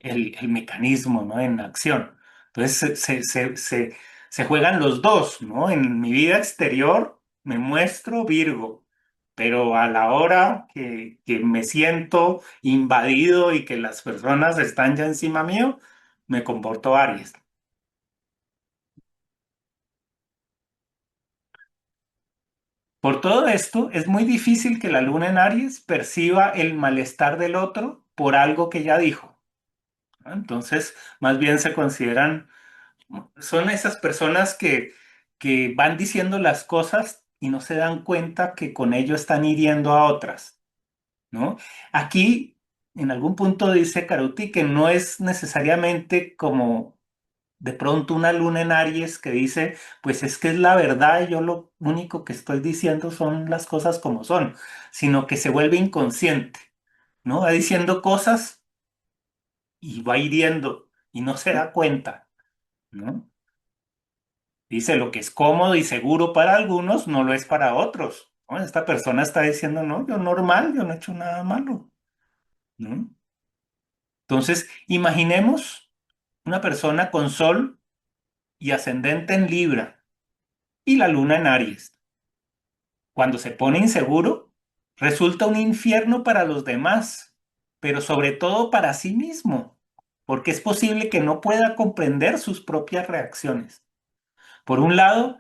el mecanismo, ¿no? En acción. Entonces se juegan los dos, ¿no? En mi vida exterior me muestro Virgo, pero a la hora que me siento invadido y que las personas están ya encima mío, me comporto Aries. Por todo esto, es muy difícil que la luna en Aries perciba el malestar del otro por algo que ya dijo, ¿no? Entonces, más bien se consideran son esas personas que van diciendo las cosas y no se dan cuenta que con ello están hiriendo a otras, ¿no? Aquí, en algún punto dice Caruti que no es necesariamente como de pronto una luna en Aries que dice, pues es que es la verdad y yo lo único que estoy diciendo son las cosas como son, sino que se vuelve inconsciente, ¿no? Va diciendo cosas y va hiriendo y no se da cuenta, ¿no? Dice, lo que es cómodo y seguro para algunos no lo es para otros, ¿no? Esta persona está diciendo, no, yo normal, yo no he hecho nada malo, ¿no? Entonces, imaginemos una persona con sol y ascendente en Libra y la luna en Aries. Cuando se pone inseguro, resulta un infierno para los demás, pero sobre todo para sí mismo, porque es posible que no pueda comprender sus propias reacciones. Por un lado,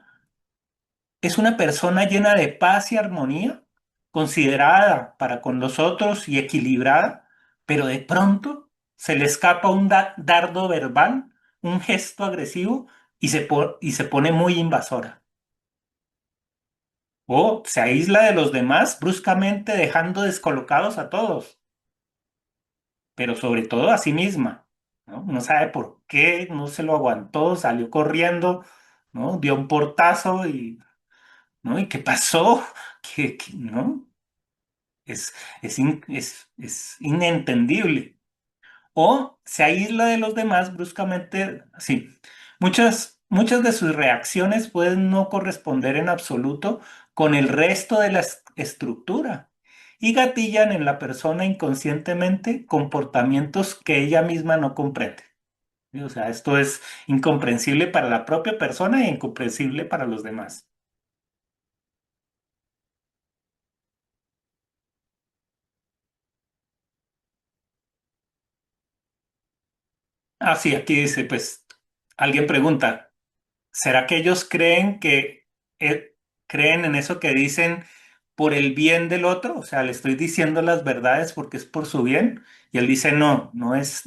es una persona llena de paz y armonía, considerada para con los otros y equilibrada, pero de pronto se le escapa un dardo verbal, un gesto agresivo y se pone muy invasora. O se aísla de los demás bruscamente dejando descolocados a todos, pero sobre todo a sí misma, ¿no? No sabe por qué, no se lo aguantó, salió corriendo, ¿no? Dio un portazo y, ¿no? ¿Y qué pasó? ¿No? Es, es inentendible. O se aísla de los demás bruscamente, sí. Muchas de sus reacciones pueden no corresponder en absoluto con el resto de la estructura. y gatillan en la persona inconscientemente comportamientos que ella misma no comprende. ¿Sí? O sea, esto es incomprensible para la propia persona e incomprensible para los demás. Ah, sí, aquí dice, pues, alguien pregunta, ¿será que ellos eh, creen en eso que dicen por el bien del otro? O sea, le estoy diciendo las verdades porque es por su bien. Y él dice, no, no es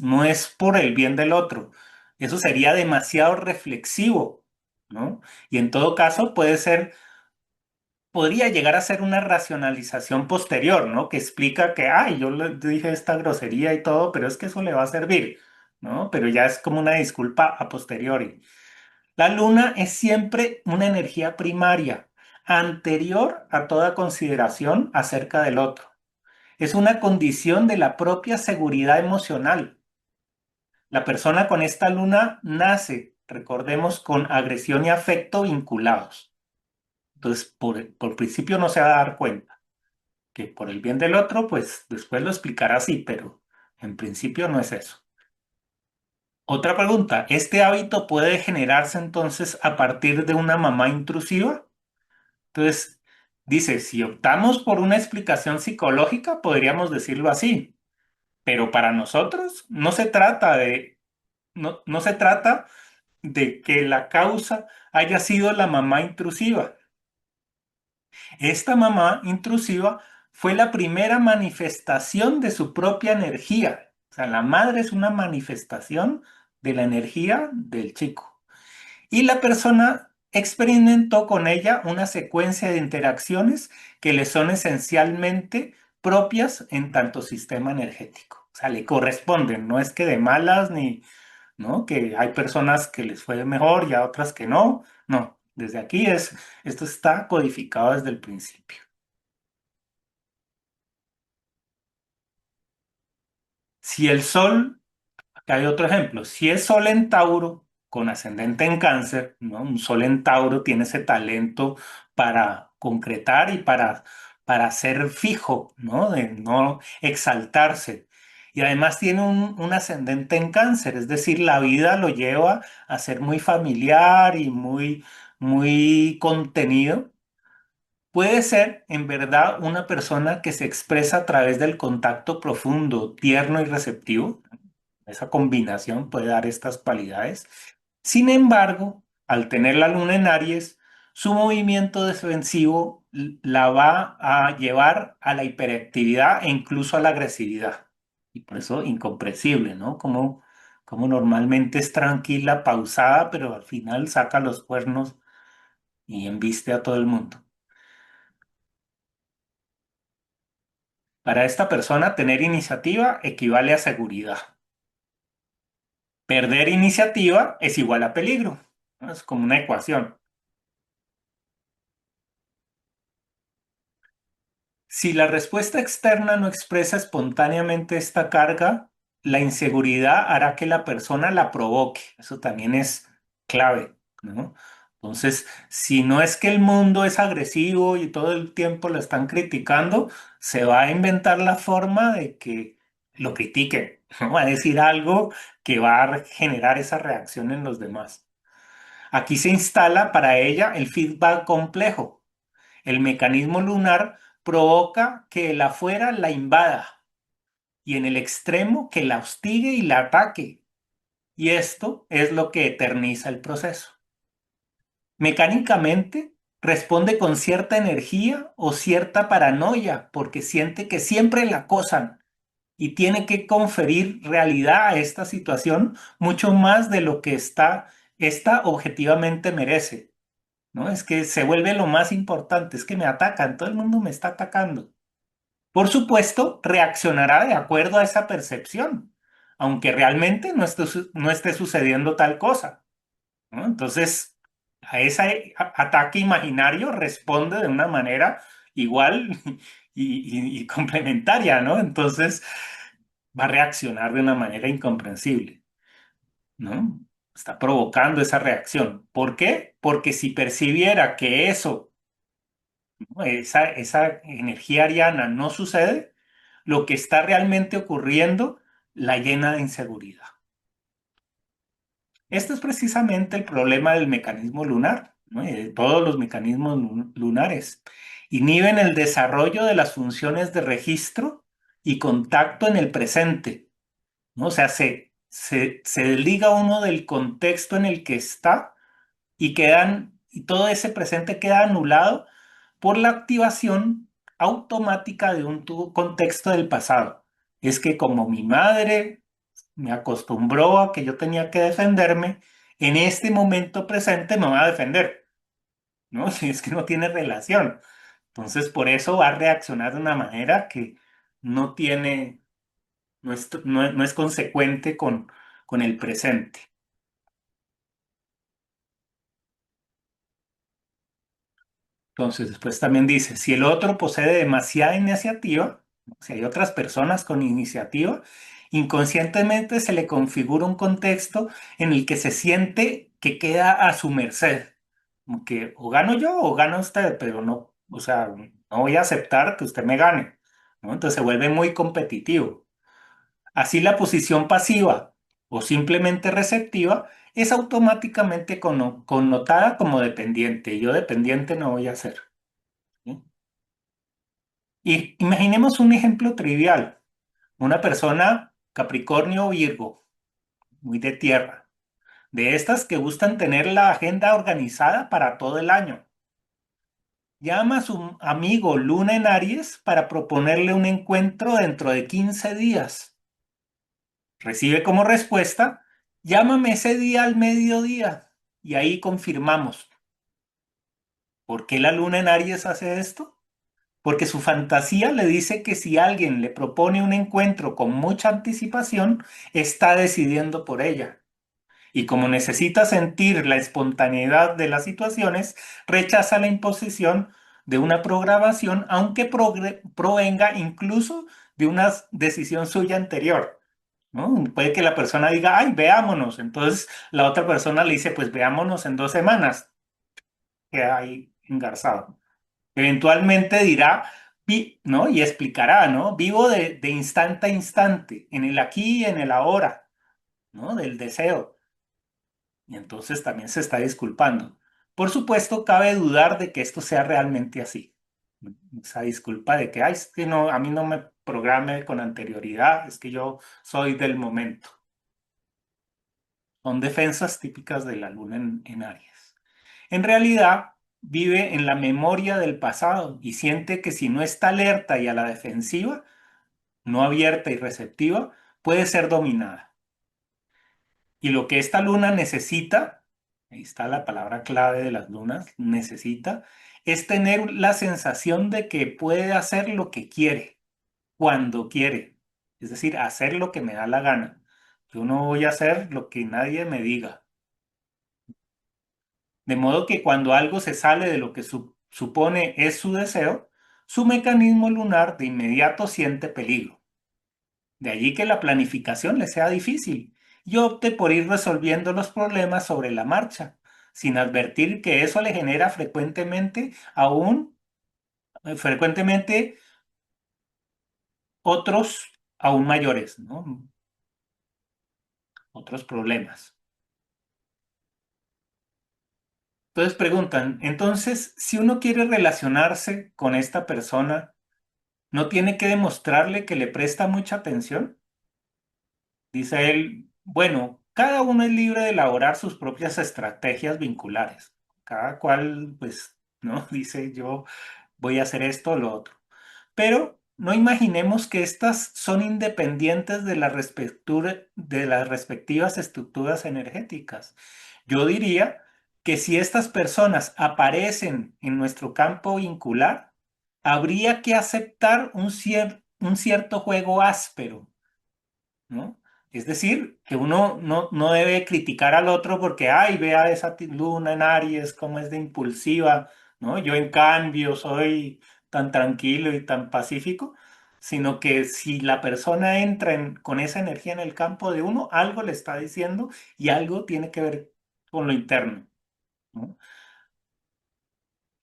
por el bien del otro. Eso sería demasiado reflexivo, ¿no? Y en todo caso podría llegar a ser una racionalización posterior, ¿no? Que explica que, ay, yo le dije esta grosería y todo, pero es que eso le va a servir, ¿no? Pero ya es como una disculpa a posteriori. La luna es siempre una energía primaria, anterior a toda consideración acerca del otro. Es una condición de la propia seguridad emocional. La persona con esta luna nace, recordemos, con agresión y afecto vinculados. Entonces, por principio no se va a dar cuenta que por el bien del otro, pues después lo explicará así, pero en principio no es eso. Otra pregunta, ¿este hábito puede generarse entonces a partir de una mamá intrusiva? Entonces, dice, si optamos por una explicación psicológica, podríamos decirlo así, pero para nosotros no se trata de que la causa haya sido la mamá intrusiva. Esta mamá intrusiva fue la primera manifestación de su propia energía. O sea, la madre es una manifestación de la energía del chico. Y la persona experimentó con ella una secuencia de interacciones que le son esencialmente propias en tanto sistema energético. O sea, le corresponden, no es que de malas ni, ¿no? Que hay personas que les fue mejor y a otras que no. No, desde aquí esto está codificado desde el principio. Si el sol Acá hay otro ejemplo. Si es Sol en Tauro con ascendente en Cáncer, ¿no? Un Sol en Tauro tiene ese talento para concretar y para ser fijo, ¿no? De no exaltarse. Y además tiene un ascendente en Cáncer, es decir, la vida lo lleva a ser muy familiar y muy contenido. Puede ser, en verdad, una persona que se expresa a través del contacto profundo, tierno y receptivo. Esa combinación puede dar estas cualidades. Sin embargo, al tener la luna en Aries, su movimiento defensivo la va a llevar a la hiperactividad e incluso a la agresividad. Y por eso incomprensible, ¿no? Como normalmente es tranquila, pausada, pero al final saca los cuernos y embiste a todo el mundo. Para esta persona, tener iniciativa equivale a seguridad. Perder iniciativa es igual a peligro, ¿no? Es como una ecuación. Si la respuesta externa no expresa espontáneamente esta carga, la inseguridad hará que la persona la provoque. Eso también es clave, ¿no? Entonces, si no es que el mundo es agresivo y todo el tiempo lo están criticando, se va a inventar la forma de que lo critiquen, ¿no? Va a decir algo que va a generar esa reacción en los demás. Aquí se instala para ella el feedback complejo. El mecanismo lunar provoca que el afuera la invada y en el extremo que la hostigue y la ataque. Y esto es lo que eterniza el proceso. Mecánicamente responde con cierta energía o cierta paranoia porque siente que siempre la acosan y tiene que conferir realidad a esta situación mucho más de lo que esta objetivamente merece. ¿No? Es que se vuelve lo más importante, es que me atacan, todo el mundo me está atacando. Por supuesto, reaccionará de acuerdo a esa percepción, aunque realmente no esté sucediendo tal cosa, ¿no? Entonces, a ese ataque imaginario responde de una manera igual y complementaria, ¿no? Entonces, va a reaccionar de una manera incomprensible, ¿no? Está provocando esa reacción. ¿Por qué? Porque si percibiera que eso ¿no? Esa energía ariana no sucede, lo que está realmente ocurriendo la llena de inseguridad. Este es precisamente el problema del mecanismo lunar, ¿no? Y de todos los mecanismos lunares. Inhiben el desarrollo de las funciones de registro y contacto en el presente, ¿no? O sea, se desliga uno del contexto en el que está y todo ese presente queda anulado por la activación automática de un contexto del pasado. Es que como mi madre me acostumbró a que yo tenía que defenderme, en este momento presente me va a defender, ¿no? Si es que no tiene relación. Entonces, por eso va a reaccionar de una manera que no tiene, no es consecuente con el presente. Entonces, después también dice, si el otro posee demasiada iniciativa, si hay otras personas con iniciativa, inconscientemente se le configura un contexto en el que se siente que queda a su merced. Como que o gano yo o gana usted, pero no, o sea, no voy a aceptar que usted me gane, ¿no? Entonces se vuelve muy competitivo. Así la posición pasiva o simplemente receptiva es automáticamente connotada como dependiente. Yo dependiente no voy a ser. ¿Sí? Y imaginemos un ejemplo trivial. Una persona Capricornio o Virgo, muy de tierra, de estas que gustan tener la agenda organizada para todo el año. Llama a su amigo Luna en Aries para proponerle un encuentro dentro de 15 días. Recibe como respuesta, llámame ese día al mediodía y ahí confirmamos. ¿Por qué la Luna en Aries hace esto? Porque su fantasía le dice que si alguien le propone un encuentro con mucha anticipación, está decidiendo por ella. Y como necesita sentir la espontaneidad de las situaciones, rechaza la imposición de una programación, aunque provenga incluso de una decisión suya anterior, ¿no? Puede que la persona diga, ay, veámonos. Entonces la otra persona le dice, pues veámonos en 2 semanas. Queda ahí engarzado. Eventualmente dirá, ¿no? Y explicará, ¿no? Vivo de instante a instante, en el aquí y en el ahora, ¿no? Del deseo. Y entonces también se está disculpando. Por supuesto, cabe dudar de que esto sea realmente así. Esa disculpa de que, ay, es que no, a mí no me programe con anterioridad, es que yo soy del momento. Son defensas típicas de la luna en Aries. En realidad, vive en la memoria del pasado y siente que si no está alerta y a la defensiva, no abierta y receptiva, puede ser dominada. Y lo que esta luna necesita, ahí está la palabra clave de las lunas, necesita, es tener la sensación de que puede hacer lo que quiere, cuando quiere. Es decir, hacer lo que me da la gana. Yo no voy a hacer lo que nadie me diga. De modo que cuando algo se sale de lo que supone es su deseo, su mecanismo lunar de inmediato siente peligro. De allí que la planificación le sea difícil y opte por ir resolviendo los problemas sobre la marcha, sin advertir que eso le genera frecuentemente otros aún mayores, ¿no? Otros problemas. Entonces preguntan, entonces, si uno quiere relacionarse con esta persona, ¿no tiene que demostrarle que le presta mucha atención? Dice él, bueno, cada uno es libre de elaborar sus propias estrategias vinculares. Cada cual, pues, ¿no? Dice yo voy a hacer esto o lo otro. Pero no imaginemos que estas son independientes de de las respectivas estructuras energéticas. Yo diría que si estas personas aparecen en nuestro campo vincular, habría que aceptar un cierto juego áspero, ¿no? Es decir, que uno no debe criticar al otro porque, ay, vea esa luna en Aries, cómo es de impulsiva, ¿no? Yo en cambio soy tan tranquilo y tan pacífico, sino que si la persona entra con esa energía en el campo de uno, algo le está diciendo y algo tiene que ver con lo interno, ¿no?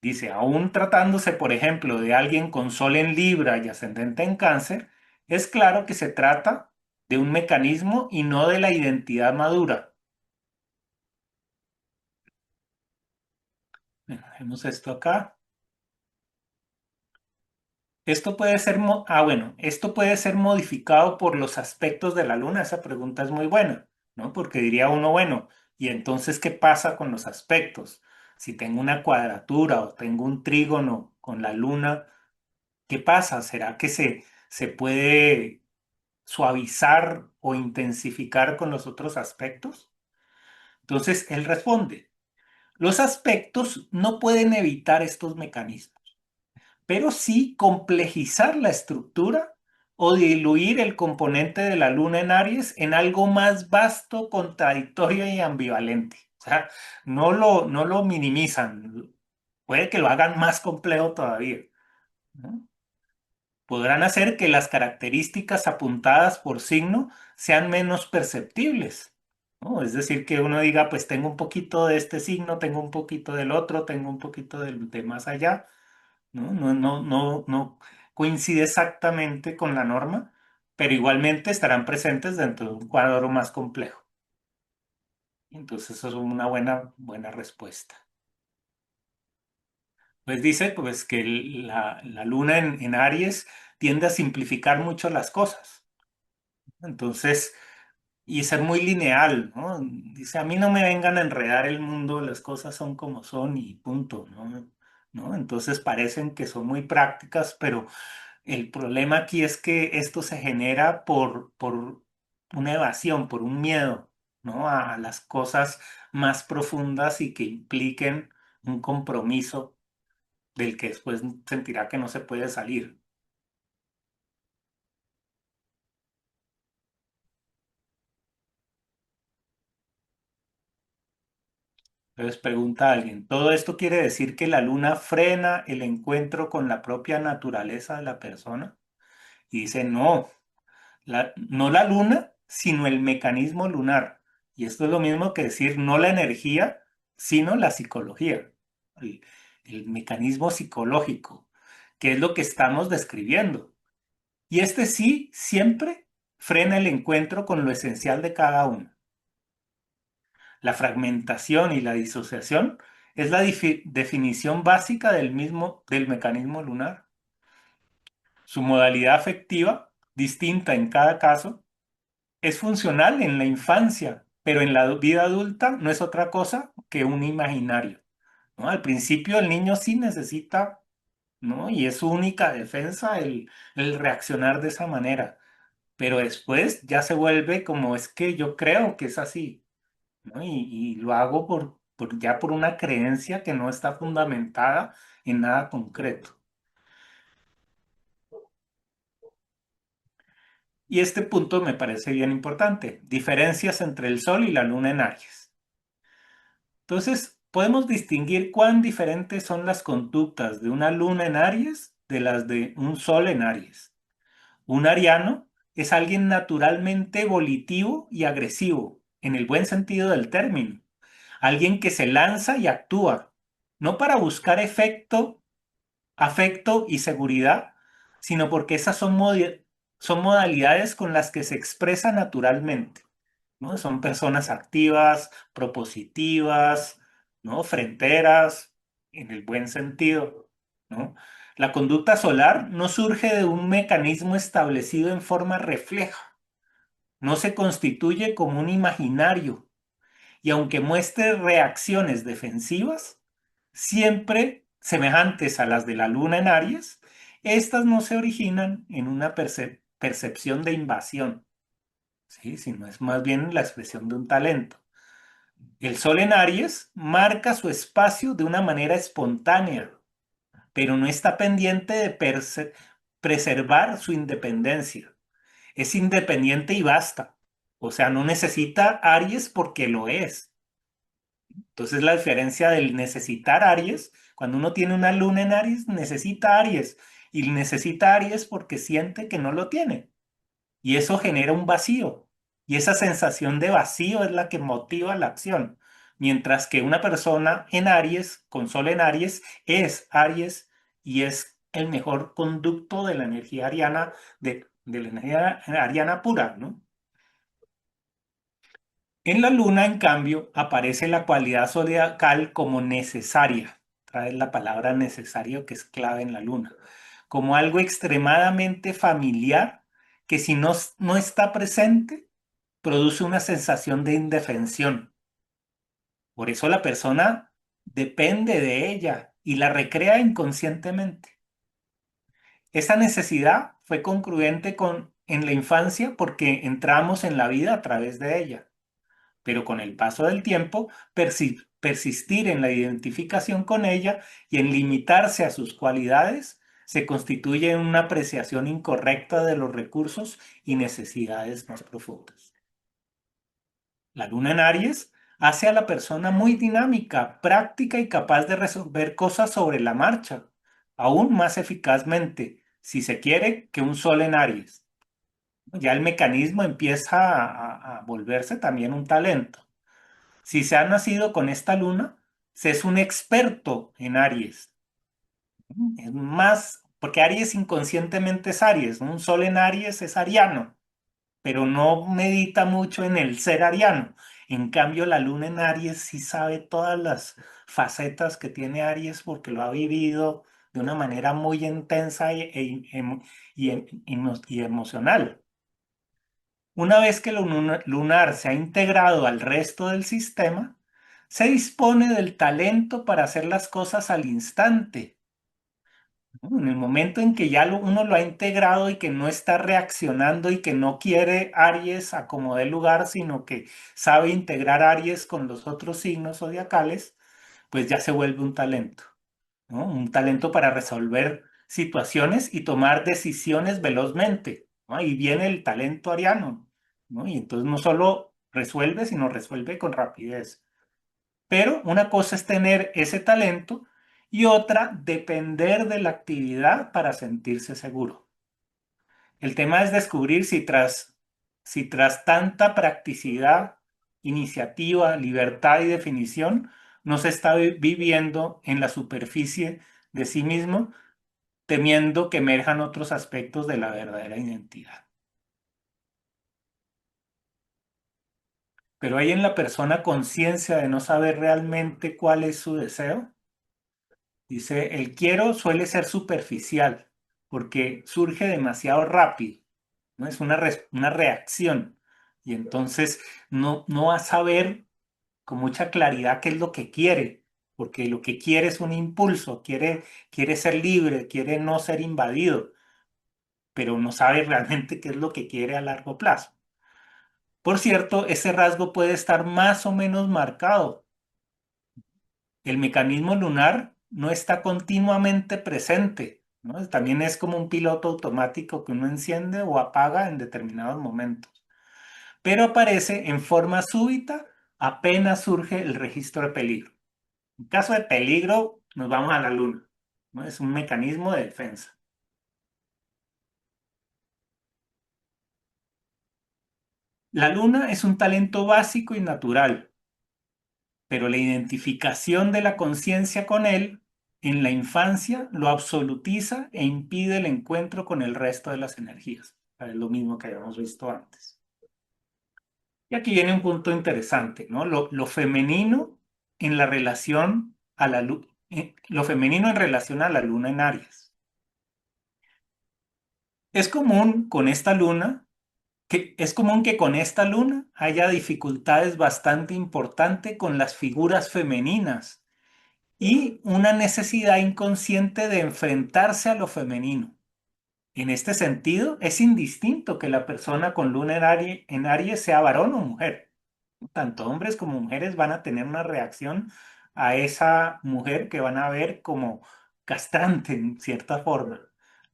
Dice, aún tratándose, por ejemplo, de alguien con Sol en Libra y ascendente en Cáncer, es claro que se trata de un mecanismo y no de la identidad madura. Dejemos esto acá. Esto puede ser, esto puede ser modificado por los aspectos de la luna. Esa pregunta es muy buena, ¿no? Porque diría uno, bueno, ¿y entonces qué pasa con los aspectos? Si tengo una cuadratura o tengo un trígono con la luna, ¿qué pasa? ¿Será que se puede suavizar o intensificar con los otros aspectos? Entonces, él responde, los aspectos no pueden evitar estos mecanismos, pero sí complejizar la estructura o diluir el componente de la luna en Aries en algo más vasto, contradictorio y ambivalente. O sea, no lo minimizan, puede que lo hagan más complejo todavía, ¿no? Podrán hacer que las características apuntadas por signo sean menos perceptibles, ¿no? Es decir, que uno diga, pues tengo un poquito de este signo, tengo un poquito del otro, tengo un poquito de más allá, ¿no? No coincide exactamente con la norma, pero igualmente estarán presentes dentro de un cuadro más complejo. Entonces, eso es una buena respuesta. Pues dice pues, que la luna en Aries tiende a simplificar mucho las cosas. Entonces, y ser muy lineal, ¿no? Dice, a mí no me vengan a enredar el mundo, las cosas son como son y punto, ¿no? ¿No? Entonces parecen que son muy prácticas, pero el problema aquí es que esto se genera por una evasión, por un miedo, ¿no? A las cosas más profundas y que impliquen un compromiso del que después sentirá que no se puede salir. Entonces pregunta a alguien, ¿todo esto quiere decir que la luna frena el encuentro con la propia naturaleza de la persona? Y dice, no, no la luna, sino el mecanismo lunar. Y esto es lo mismo que decir no la energía, sino la psicología, el, el mecanismo psicológico, que es lo que estamos describiendo. Y este sí siempre frena el encuentro con lo esencial de cada uno. La fragmentación y la disociación es la definición básica del mecanismo lunar. Su modalidad afectiva, distinta en cada caso, es funcional en la infancia, pero en la vida adulta no es otra cosa que un imaginario, ¿no? Al principio el niño sí necesita, ¿no? Y es su única defensa el reaccionar de esa manera, pero después ya se vuelve como es que yo creo que es así, ¿no? Y lo hago ya por una creencia que no está fundamentada en nada concreto. Y este punto me parece bien importante. Diferencias entre el Sol y la Luna en Aries. Entonces, podemos distinguir cuán diferentes son las conductas de una Luna en Aries de las de un Sol en Aries. Un ariano es alguien naturalmente volitivo y agresivo, en el buen sentido del término. Alguien que se lanza y actúa, no para buscar afecto y seguridad, sino porque esas son modalidades con las que se expresa naturalmente, ¿no? Son personas activas, propositivas, ¿no? Fronteras, en el buen sentido, ¿no? La conducta solar no surge de un mecanismo establecido en forma refleja, no se constituye como un imaginario, y aunque muestre reacciones defensivas, siempre semejantes a las de la luna en Aries, estas no se originan en una percepción de invasión, ¿sí? Sino es más bien la expresión de un talento. El sol en Aries marca su espacio de una manera espontánea, pero no está pendiente de preservar su independencia. Es independiente y basta. O sea, no necesita Aries porque lo es. Entonces la diferencia del necesitar Aries, cuando uno tiene una luna en Aries, necesita Aries. Y necesita Aries porque siente que no lo tiene. Y eso genera un vacío. Y esa sensación de vacío es la que motiva la acción. mientras que una persona en Aries, con Sol en Aries, es Aries y es el mejor conducto de la energía ariana, de la energía ariana pura, ¿no? En la luna, en cambio, aparece la cualidad zodiacal como necesaria. Trae la palabra necesario que es clave en la luna. Como algo extremadamente familiar que si no está presente, produce una sensación de indefensión. Por eso la persona depende de ella y la recrea inconscientemente. Esa necesidad fue congruente en la infancia porque entramos en la vida a través de ella. Pero con el paso del tiempo, persistir en la identificación con ella y en limitarse a sus cualidades se constituye en una apreciación incorrecta de los recursos y necesidades más profundas. La luna en Aries hace a la persona muy dinámica, práctica y capaz de resolver cosas sobre la marcha, aún más eficazmente, si se quiere, que un sol en Aries. Ya el mecanismo empieza a volverse también un talento. Si se ha nacido con esta luna, se es un experto en Aries. Es más, porque Aries inconscientemente es Aries, ¿no? Un sol en Aries es ariano, pero no medita mucho en el ser ariano. En cambio, la luna en Aries sí sabe todas las facetas que tiene Aries porque lo ha vivido de una manera muy intensa y emocional. Una vez que lo lunar se ha integrado al resto del sistema, se dispone del talento para hacer las cosas al instante, ¿no? En el momento en que ya uno lo ha integrado y que no está reaccionando y que no quiere Aries a como dé lugar, sino que sabe integrar Aries con los otros signos zodiacales, pues ya se vuelve un talento, ¿no? Un talento para resolver situaciones y tomar decisiones velozmente, ¿no? Ahí viene el talento ariano, ¿no? Y entonces no solo resuelve, sino resuelve con rapidez. Pero una cosa es tener ese talento y otra depender de la actividad para sentirse seguro. El tema es descubrir si tras tanta practicidad, iniciativa, libertad y definición, no se está viviendo en la superficie de sí mismo, temiendo que emerjan otros aspectos de la verdadera identidad. Pero hay en la persona conciencia de no saber realmente cuál es su deseo. Dice, el quiero suele ser superficial porque surge demasiado rápido, ¿no? Es una reacción y entonces no va a saber con mucha claridad qué es lo que quiere, porque lo que quiere es un impulso, quiere ser libre, quiere no ser invadido, pero no sabe realmente qué es lo que quiere a largo plazo. Por cierto, ese rasgo puede estar más o menos marcado. El mecanismo lunar no está continuamente presente, ¿no? También es como un piloto automático que uno enciende o apaga en determinados momentos, pero aparece en forma súbita apenas surge el registro de peligro. En caso de peligro, nos vamos a la luna, ¿no? Es un mecanismo de defensa. La luna es un talento básico y natural, pero la identificación de la conciencia con él en la infancia lo absolutiza e impide el encuentro con el resto de las energías. Es lo mismo que habíamos visto antes. Y aquí viene un punto interesante, ¿no? Lo femenino en la relación a la luna, lo femenino en relación a la luna en Aries. Es común con esta luna es común que con esta luna haya dificultades bastante importantes con las figuras femeninas y una necesidad inconsciente de enfrentarse a lo femenino. En este sentido, es indistinto que la persona con luna en Aries sea varón o mujer. Tanto hombres como mujeres van a tener una reacción a esa mujer que van a ver como castrante en cierta forma,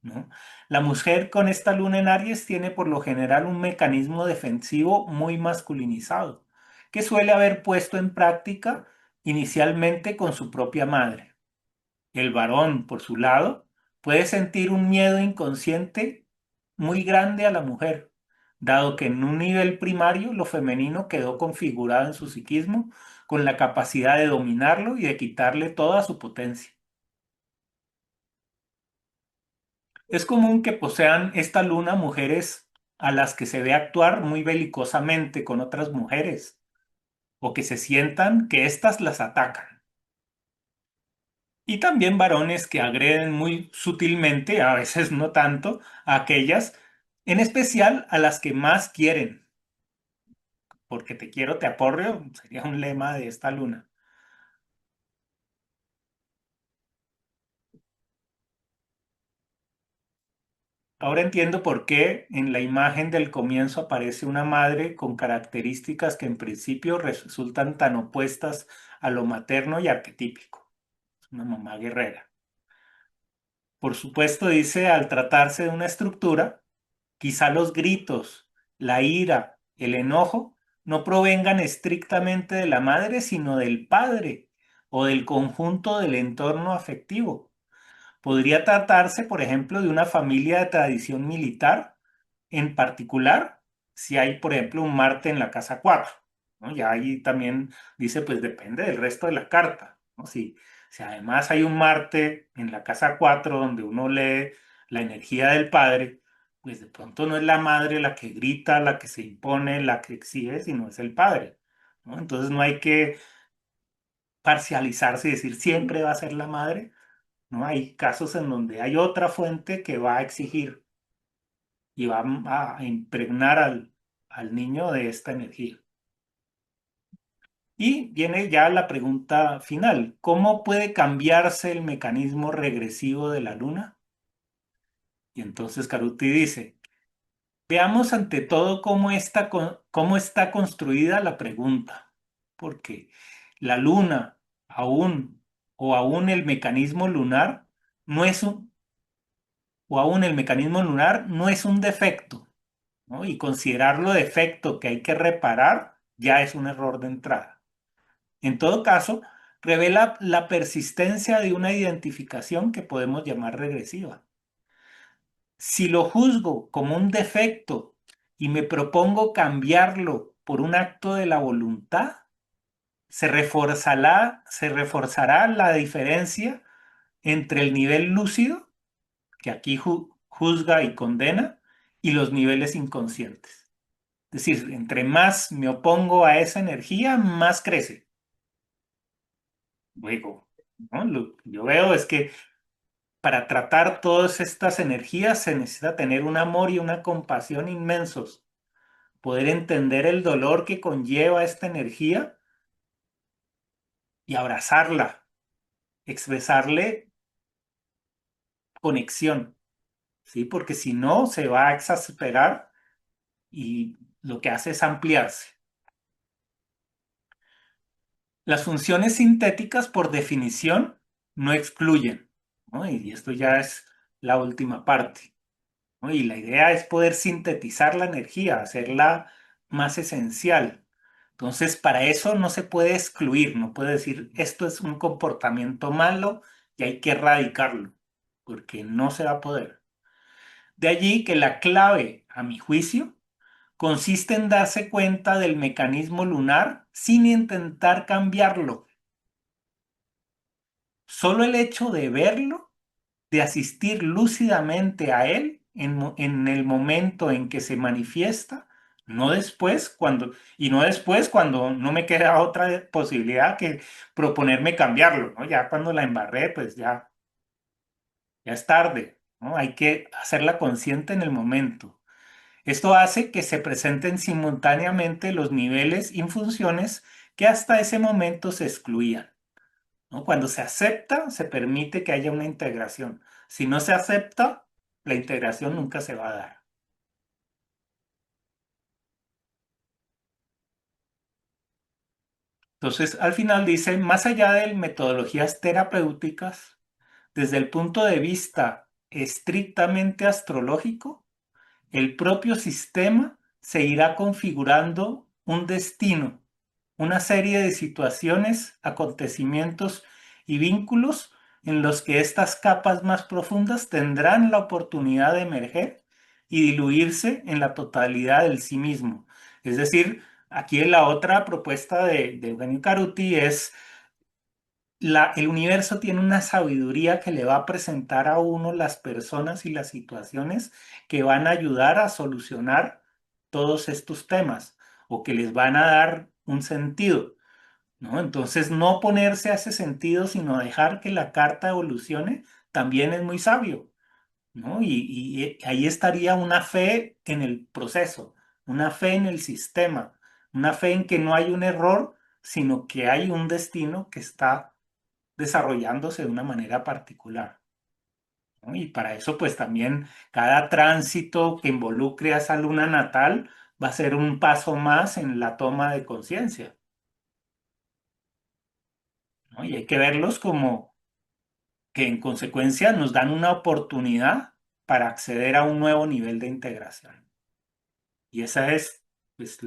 ¿no? La mujer con esta luna en Aries tiene por lo general un mecanismo defensivo muy masculinizado, que suele haber puesto en práctica inicialmente con su propia madre. El varón, por su lado, puede sentir un miedo inconsciente muy grande a la mujer, dado que en un nivel primario lo femenino quedó configurado en su psiquismo con la capacidad de dominarlo y de quitarle toda su potencia. Es común que posean esta luna mujeres a las que se ve actuar muy belicosamente con otras mujeres o que se sientan que éstas las atacan. Y también varones que agreden muy sutilmente, a veces no tanto, a aquellas, en especial a las que más quieren. Porque te quiero, te aporreo, sería un lema de esta luna. Ahora entiendo por qué en la imagen del comienzo aparece una madre con características que en principio resultan tan opuestas a lo materno y arquetípico. Es una mamá guerrera. Por supuesto, dice, al tratarse de una estructura, quizá los gritos, la ira, el enojo no provengan estrictamente de la madre, sino del padre o del conjunto del entorno afectivo. Podría tratarse, por ejemplo, de una familia de tradición militar, en particular, si hay, por ejemplo, un Marte en la casa 4, ¿no? Ya ahí también dice, pues depende del resto de la carta, ¿no? Si además hay un Marte en la casa 4 donde uno lee la energía del padre, pues de pronto no es la madre la que grita, la que se impone, la que exige, sino es el padre, ¿no? Entonces no hay que parcializarse y decir siempre va a ser la madre, ¿no? Hay casos en donde hay otra fuente que va a exigir y va a impregnar al niño de esta energía. Y viene ya la pregunta final. ¿Cómo puede cambiarse el mecanismo regresivo de la luna? Y entonces Caruti dice, veamos ante todo cómo está construida la pregunta, porque la luna aún o aún el mecanismo lunar no es un, o aún el mecanismo lunar no es un defecto, ¿no? Y considerarlo defecto que hay que reparar ya es un error de entrada. En todo caso, revela la persistencia de una identificación que podemos llamar regresiva. Si lo juzgo como un defecto y me propongo cambiarlo por un acto de la voluntad, se reforzará la diferencia entre el nivel lúcido, que aquí juzga y condena, y los niveles inconscientes. Es decir, entre más me opongo a esa energía, más crece. Luego, ¿no? Lo que yo veo es que para tratar todas estas energías se necesita tener un amor y una compasión inmensos, poder entender el dolor que conlleva esta energía y abrazarla, expresarle conexión, ¿sí? Porque si no, se va a exasperar y lo que hace es ampliarse. Las funciones sintéticas, por definición, no excluyen, ¿no? Y esto ya es la última parte, ¿no? Y la idea es poder sintetizar la energía, hacerla más esencial. Entonces, para eso no se puede excluir, no puede decir esto es un comportamiento malo y hay que erradicarlo, porque no se va a poder. De allí que la clave, a mi juicio, consiste en darse cuenta del mecanismo lunar sin intentar cambiarlo. Solo el hecho de verlo, de asistir lúcidamente a él en el momento en que se manifiesta, no después cuando no me queda otra posibilidad que proponerme cambiarlo, ¿no? Ya cuando la embarré, pues ya es tarde, ¿no? Hay que hacerla consciente en el momento. Esto hace que se presenten simultáneamente los niveles y funciones que hasta ese momento se excluían, ¿no? Cuando se acepta, se permite que haya una integración. Si no se acepta, la integración nunca se va a dar. Entonces, al final dice, más allá de metodologías terapéuticas, desde el punto de vista estrictamente astrológico, el propio sistema se irá configurando un destino, una serie de situaciones, acontecimientos y vínculos en los que estas capas más profundas tendrán la oportunidad de emerger y diluirse en la totalidad del sí mismo. Es decir, aquí la otra propuesta de Eugenio Caruti es el universo tiene una sabiduría que le va a presentar a uno las personas y las situaciones que van a ayudar a solucionar todos estos temas o que les van a dar un sentido, ¿no? Entonces, no ponerse a ese sentido, sino dejar que la carta evolucione, también es muy sabio, ¿no? Y ahí estaría una fe en el proceso, una fe en el sistema, una fe en que no hay un error, sino que hay un destino que está desarrollándose de una manera particular, ¿no? Y para eso, pues también cada tránsito que involucre a esa luna natal va a ser un paso más en la toma de conciencia, ¿no? Y hay que verlos como que en consecuencia nos dan una oportunidad para acceder a un nuevo nivel de integración. Y esa es, pues,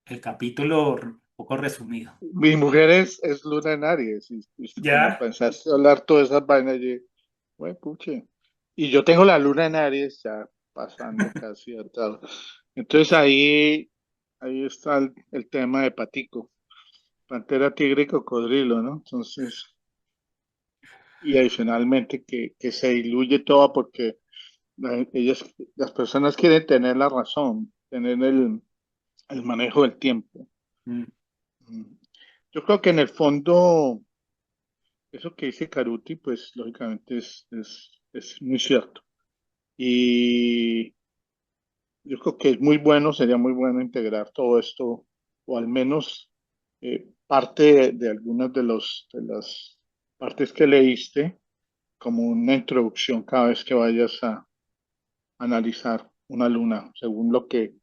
el capítulo un poco resumido. Mi mujer es luna en Aries, y cuando Ya, pensaste hablar todas esas vainas, yo, bueno, puche. Y yo tengo la luna en Aries ya pasando casi a tal. Entonces ahí está el tema de Patico, pantera, tigre y cocodrilo, ¿no? Entonces, y adicionalmente que se diluye todo porque las personas quieren tener la razón, tener el manejo del tiempo. mm, Mm. Yo creo que en el fondo, eso que dice Caruti, pues lógicamente es muy cierto. Y yo creo que es muy bueno, sería muy bueno integrar todo esto, o al menos parte de algunas de las partes que leíste, como una introducción cada vez que vayas a analizar una luna, según lo que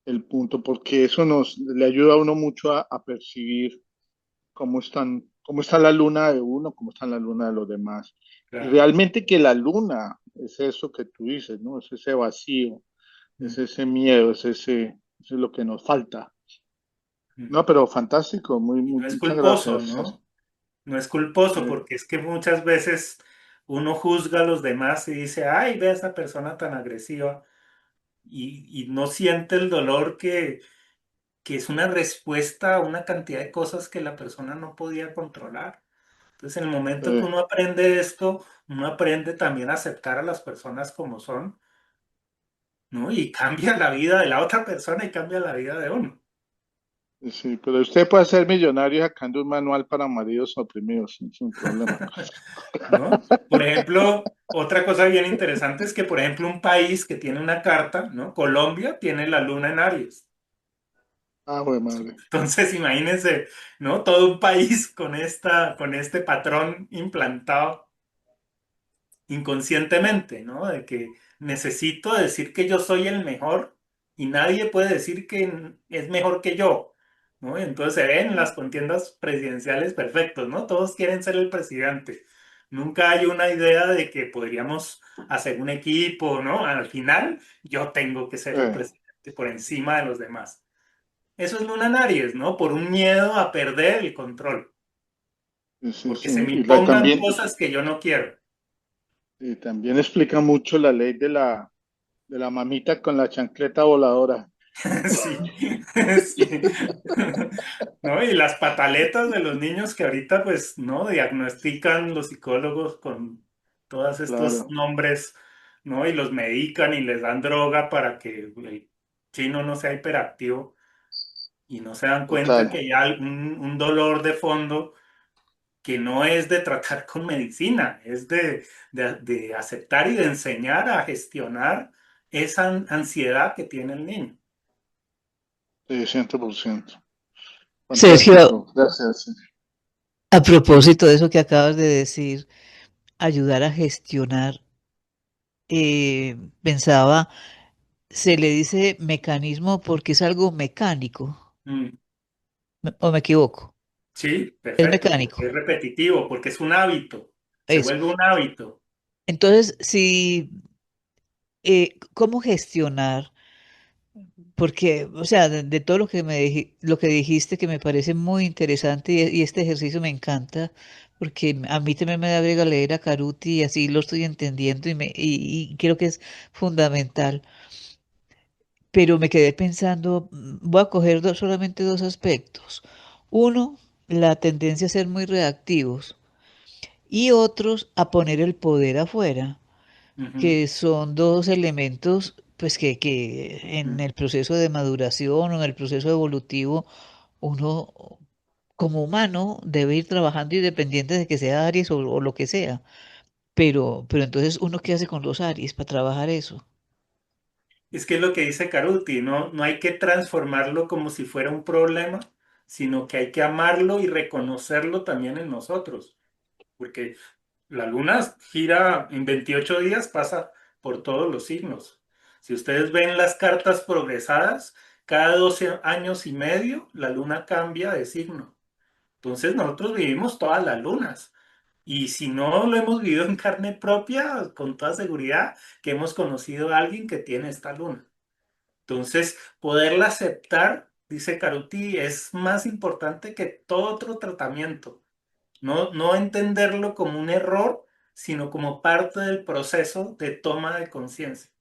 el punto, porque eso nos le ayuda a uno mucho a percibir cómo está la luna de uno, cómo está la luna de los demás. Y claro. realmente que la luna es eso que tú dices, ¿no? Es ese vacío, Mm, es ese miedo, eso es lo que nos falta. mm. No, pero fantástico, Y no es muchas culposo, gracias. ¿no? No es culposo Eh, porque es que muchas veces uno juzga a los demás y dice, ay, ve a esa persona tan agresiva y no siente el dolor que es una respuesta a una cantidad de cosas que la persona no podía controlar. Entonces, en el momento que eh, uno aprende esto, uno aprende también a aceptar a las personas como son, ¿no? Y cambia la vida de la otra persona y cambia la vida de uno. sí, pero usted puede ser millonario sacando un manual para maridos oprimidos, sin problema. ¿No? Por ejemplo, otra cosa bien interesante es que, por ejemplo, un país que tiene una carta, ¿no? Colombia tiene la luna en Aries. Ah, güey, madre. Entonces, imagínense, ¿no? Todo un país con este patrón implantado inconscientemente, ¿no? De que necesito decir que yo soy el mejor y nadie puede decir que es mejor que yo, ¿no? Entonces se ven las contiendas presidenciales perfectos, ¿no? Todos quieren ser el presidente. Nunca hay una idea de que podríamos hacer un equipo, ¿no? Al final, yo tengo que ser el Eh, presidente por encima de los demás. Eso es Luna en Aries, ¿no? Por un miedo a perder el control, sí, porque sí. se me impongan También, cosas que yo no quiero. y también explica mucho la ley de la mamita con la chancleta voladora. Sí, sí. ¿No? Y las pataletas de los niños que ahorita, pues, ¿no? Diagnostican los psicólogos con todos estos Claro, nombres, ¿no? Y los medican y les dan droga para que el chino no sea hiperactivo y no se dan cuenta que total. hay un dolor de fondo que no es de tratar con medicina, es de aceptar y de enseñar a gestionar esa ansiedad que tiene el niño. Sí, 100%. Sergio, Fantástico, gracias. a propósito de eso que acabas de decir, ayudar a gestionar, pensaba, se le dice mecanismo porque es algo mecánico, Mm. ¿o me equivoco? Sí, Es perfecto, porque es mecánico, repetitivo, porque es un hábito, se eso. vuelve un hábito. Entonces, si, ¿cómo gestionar? porque, o sea, de todo lo que lo que dijiste que me parece muy interesante y este ejercicio me encanta, porque a mí también me da brega leer a Caruti y así lo estoy entendiendo y creo que es fundamental. Pero me quedé pensando, voy a coger solamente dos aspectos. Uno, la tendencia a ser muy reactivos y otros a poner el poder afuera, Ujú, que son dos elementos pues que en ujú. el proceso de maduración o en el proceso evolutivo uno como humano debe ir trabajando independiente de que sea Aries o lo que sea. Pero entonces uno qué hace con los Aries para trabajar eso. Es que es lo que dice Caruti, ¿no? No hay que transformarlo como si fuera un problema, sino que hay que amarlo y reconocerlo también en nosotros, porque la luna gira en 28 días, pasa por todos los signos. Si ustedes ven las cartas progresadas, cada 12 años y medio la luna cambia de signo. Entonces nosotros vivimos todas las lunas. Y si no lo hemos vivido en carne propia, con toda seguridad que hemos conocido a alguien que tiene esta luna. Entonces, poderla aceptar, dice Caruti, es más importante que todo otro tratamiento. No, no entenderlo como un error, sino como parte del proceso de toma de conciencia.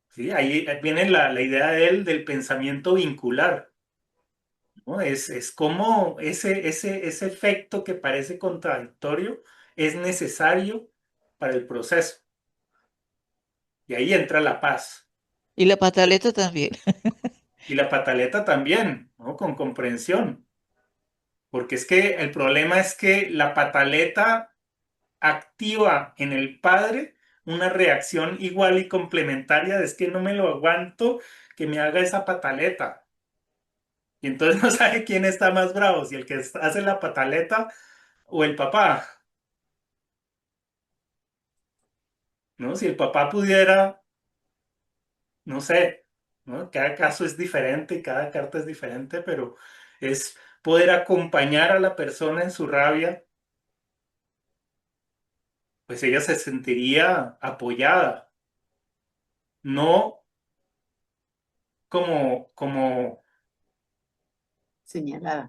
¿Sí? Ahí viene la idea de él del pensamiento vincular, ¿no? Es como ese efecto que parece contradictorio es necesario para el proceso. Y ahí entra la paz. Y la pataleta también. Y la pataleta también, ¿no? Con comprensión. Porque es que el problema es que la pataleta activa en el padre una reacción igual y complementaria de es que no me lo aguanto que me haga esa pataleta. Y entonces no sabe quién está más bravo, si el que hace la pataleta o el papá, ¿no? Si el papá pudiera, no sé, ¿no? Cada caso es diferente y cada carta es diferente, pero es poder acompañar a la persona en su rabia, pues ella se sentiría apoyada, no como Señalada.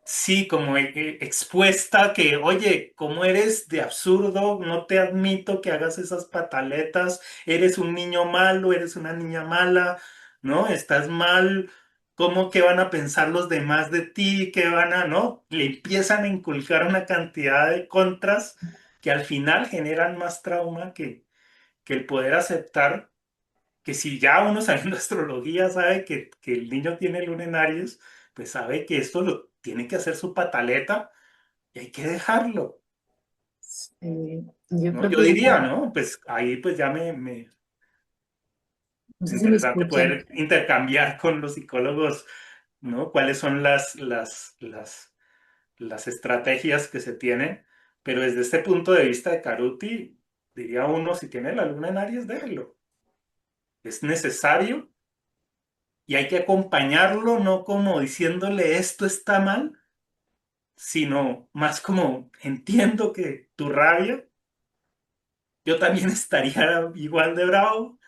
sí, como expuesta que, oye, ¿cómo eres de absurdo? No te admito que hagas esas pataletas, eres un niño malo, eres una niña mala, ¿no? Estás mal, ¿cómo que van a pensar los demás de ti? ¿Qué van a, no? Le empiezan a inculcar una cantidad de contras que al final generan más trauma que el poder aceptar que si ya uno sabiendo astrología sabe que el niño tiene luna en Aries, pues sabe que esto lo tiene que hacer su pataleta y hay que dejarlo, Yo ¿no? creo Yo que diría, igual, ¿no? Pues ahí pues ya no sé si me interesante escuchan. poder intercambiar con los psicólogos, ¿no? ¿Cuáles son las estrategias que se tienen? Pero desde este punto de vista de Caruti, diría uno, si tiene la luna en Aries, déjelo. Es necesario y hay que acompañarlo, no como diciéndole esto está mal, sino más como entiendo que tu rabia, yo también estaría igual de bravo,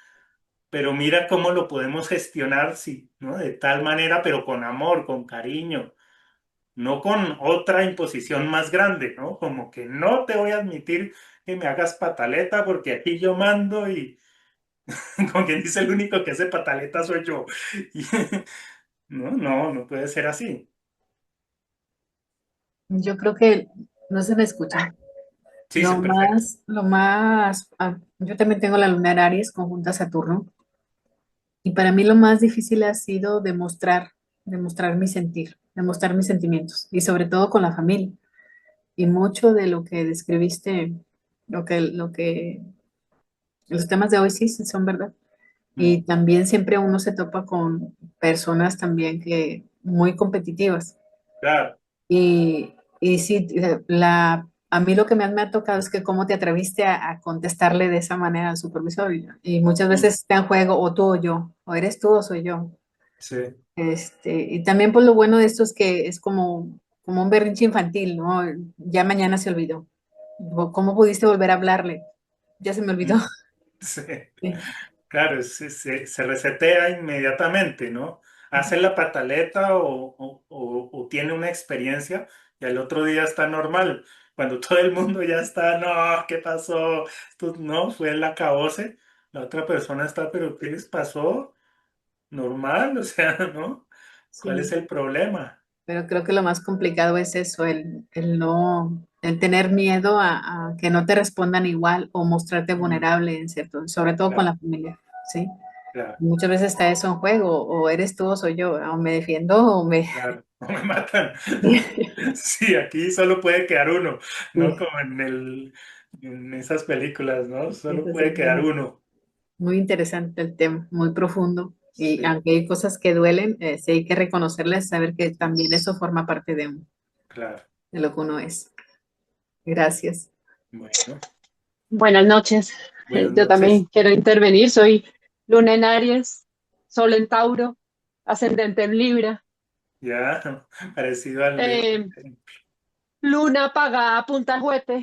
pero mira cómo lo podemos gestionar, sí, ¿no? De tal manera, pero con amor, con cariño, no con otra imposición más grande, ¿no? Como que no te voy a admitir que me hagas pataleta porque aquí yo mando y con quien dice el único que hace pataleta soy yo. Y, no puede ser así. Yo creo que no se me escucha. Sí, sí, perfecto. Yo también tengo la luna en Aries conjunta a Saturno y para mí lo más difícil ha sido demostrar mi sentir, demostrar mis sentimientos y sobre todo con la familia. Y mucho de lo que describiste, los temas de hoy sí son verdad. Mm, Y también siempre uno se topa con personas también que muy competitivas. claro. Y sí, a mí lo que me ha tocado es que cómo te atreviste a contestarle de esa manera al supervisor. Y muchas Mm, veces está en juego o tú o yo, o eres tú o soy yo. sí. Y también pues lo bueno de esto es que es como un berrinche infantil, ¿no? Ya mañana se olvidó. ¿Cómo pudiste volver a hablarle? Ya se me olvidó. Mm, sí. Sí. Claro, se resetea inmediatamente, ¿no? Hace la pataleta o tiene una experiencia y al otro día está normal. Cuando todo el mundo ya está, no, ¿qué pasó? Esto no, fue el acabose. La otra persona está, pero ¿qué les pasó? Normal, o sea, ¿no? ¿Cuál es Sí, el problema? pero creo que lo más complicado es eso, el no, el tener miedo a que no te respondan igual o mostrarte Mm, vulnerable en cierto, sobre todo con claro, la familia, ¿sí? claro, Muchas veces está eso en juego, o eres tú o soy yo, o me defiendo o me... claro. No me matan. Sí, aquí solo puede quedar uno, ¿no? Sí, Como en esas películas, ¿no? es Solo así, puede quedar uno. muy interesante el tema, muy profundo. Y Sí, aunque hay cosas que duelen, sí hay que reconocerlas, saber que también eso forma parte de, claro. de lo que uno es. Gracias. Bueno, Buenas noches. buenas Yo también noches. quiero intervenir. Soy Luna en Aries, Sol en Tauro, ascendente en Libra. Ya, parecido al de... Eh, Luna pagada a punta juguete.